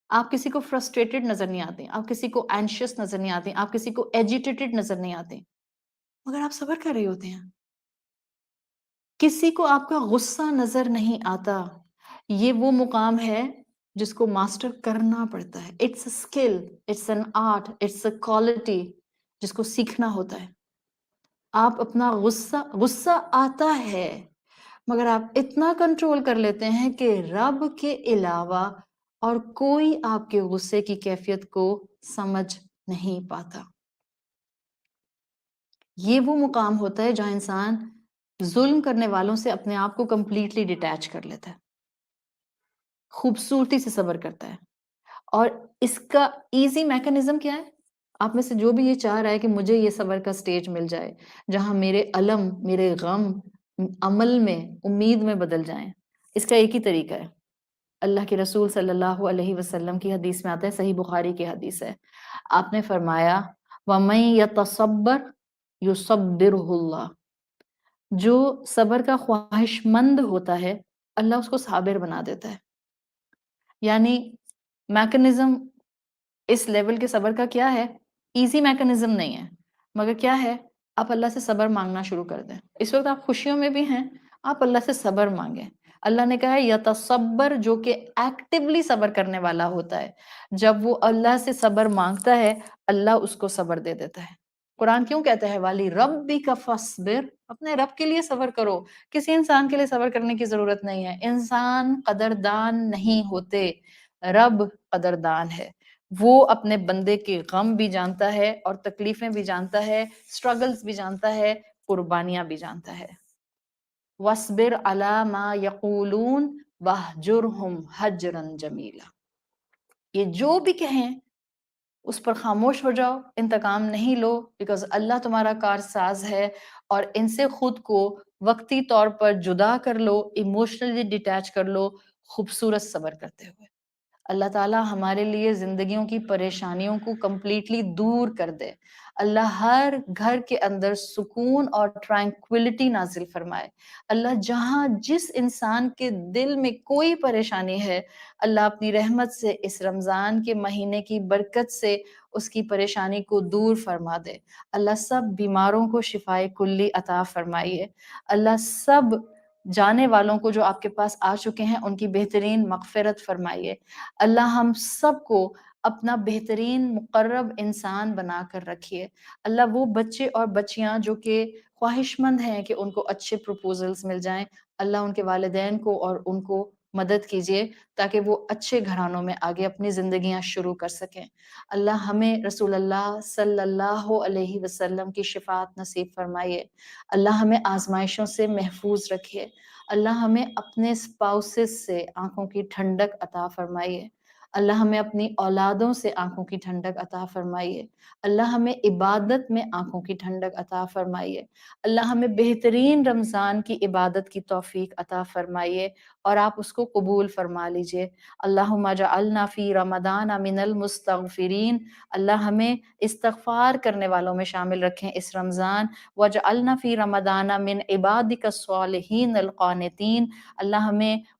آپ کسی کو فرسٹریٹڈ نظر نہیں آتے، آپ کسی کو اینشیس نظر نہیں آتے، آپ کسی کو ایجیٹیٹڈ نظر نہیں آتے، مگر آپ صبر کر رہے ہوتے ہیں۔ کسی کو آپ کا غصہ نظر نہیں آتا، یہ وہ مقام ہے جس کو ماسٹر کرنا پڑتا ہے، it's a skill, it's an art, it's a quality جس کو سیکھنا ہوتا ہے۔ آپ اپنا غصہ آتا ہے مگر آپ اتنا کنٹرول کر لیتے ہیں کہ رب کے علاوہ اور کوئی آپ کے غصے کی کیفیت کو سمجھ نہیں پاتا۔ یہ وہ مقام ہوتا ہے جہاں انسان ظلم کرنے والوں سے اپنے آپ کو کمپلیٹلی ڈیٹیچ کر لیتا ہے، خوبصورتی سے صبر کرتا ہے۔ اور اس کا ایزی میکنزم کیا ہے؟ آپ میں سے جو بھی یہ چاہ رہا ہے کہ مجھے یہ صبر کا سٹیج مل جائے جہاں میرے الم، میرے غم عمل میں، امید میں بدل جائیں، اس کا ایک ہی طریقہ ہے۔ اللہ کے رسول صلی اللہ علیہ وسلم کی حدیث میں آتا ہے، صحیح بخاری کی حدیث ہے، آپ نے فرمایا وَمَن يَتَصَبَّرْ يُصَبِّرْهُ اللَّهُ، جو صبر کا خواہش مند ہوتا ہے اللہ اس کو صابر بنا دیتا ہے۔ یعنی میکنزم اس لیول کے صبر کا کیا ہے؟ ایزی میکنزم نہیں ہے، مگر کیا ہے؟ آپ اللہ سے صبر مانگنا شروع کر دیں۔ اس وقت آپ خوشیوں میں بھی ہیں، آپ اللہ سے صبر مانگیں۔ اللہ نے کہا ہے یتصبر، جو کہ ایکٹیولی صبر کرنے والا ہوتا ہے، جب وہ اللہ سے صبر مانگتا ہے اللہ اس کو صبر دے دیتا ہے۔ قرآن کیوں کہتا ہے والی ربک فاصبر، اپنے رب کے لیے صبر کرو، کسی انسان کے لیے صبر کرنے کی ضرورت نہیں ہے۔ انسان قدردان نہیں ہوتے، رب قدردان ہے، وہ اپنے بندے کے غم بھی جانتا ہے اور تکلیفیں بھی جانتا ہے، سٹرگلز بھی جانتا ہے، قربانیاں بھی جانتا ہے۔ وَاصْبِرْ عَلَىٰ مَا يَقُولُونَ وَاهْجُرْهُمْ هَجْرًا جَمِيلًا، یہ جو بھی کہیں اس پر خاموش ہو جاؤ، انتقام نہیں لو، بیکاز اللہ تمہارا کارساز ہے، اور ان سے خود کو وقتی طور پر جدا کر لو، ایموشنلی ڈیٹیچ کر لو، خوبصورت صبر کرتے ہوئے۔ اللہ تعالیٰ ہمارے لیے زندگیوں کی پریشانیوں کو کمپلیٹلی دور کر دے، اللہ ہر گھر کے اندر سکون اور ٹرانکویلٹی نازل فرمائے۔ اللہ جہاں جس انسان کے دل میں کوئی پریشانی ہے، اللہ اپنی رحمت سے اس رمضان کے مہینے کی برکت سے اس کی پریشانی کو دور فرما دے۔ اللہ سب بیماروں کو شفائے کلی عطا فرمائیے۔ اللہ سب جانے والوں کو جو آپ کے پاس آ چکے ہیں ان کی بہترین مغفرت فرمائیے۔ اللہ ہم سب کو اپنا بہترین مقرب انسان بنا کر رکھیے۔ اللہ وہ بچے اور بچیاں جو کہ خواہش مند ہیں کہ ان کو اچھے پروپوزلز مل جائیں، اللہ ان کے والدین کو اور ان کو مدد کیجیے تاکہ وہ اچھے گھرانوں میں آگے اپنی زندگیاں شروع کر سکیں۔ اللہ ہمیں رسول اللہ صلی اللہ علیہ وسلم کی شفاعت نصیب فرمائیے۔ اللہ ہمیں آزمائشوں سے محفوظ رکھیے۔ اللہ ہمیں اپنے اسپاؤسز سے آنکھوں کی ٹھنڈک عطا فرمائیے۔ اللہ ہمیں اپنی اولادوں سے آنکھوں کی ٹھنڈک عطا فرمائیے۔ اللہ ہمیں عبادت میں آنکھوں کی ٹھنڈک عطا فرمائیے۔ اللہ ہمیں بہترین رمضان کی عبادت کی توفیق عطا فرمائیے اور آپ اس کو قبول فرما لیجئے۔ اللہم اجعلنا فی رمضان من المستغفرین، اللہ ہمیں استغفار کرنے والوں میں شامل رکھیں اس رمضان۔ وَاجْعَلْنَا فِي رَمَضَانَ مِنْ عِبَادِكَ الصَّالِحِينَ الْقَانِتِينَ، اللہ ہمیں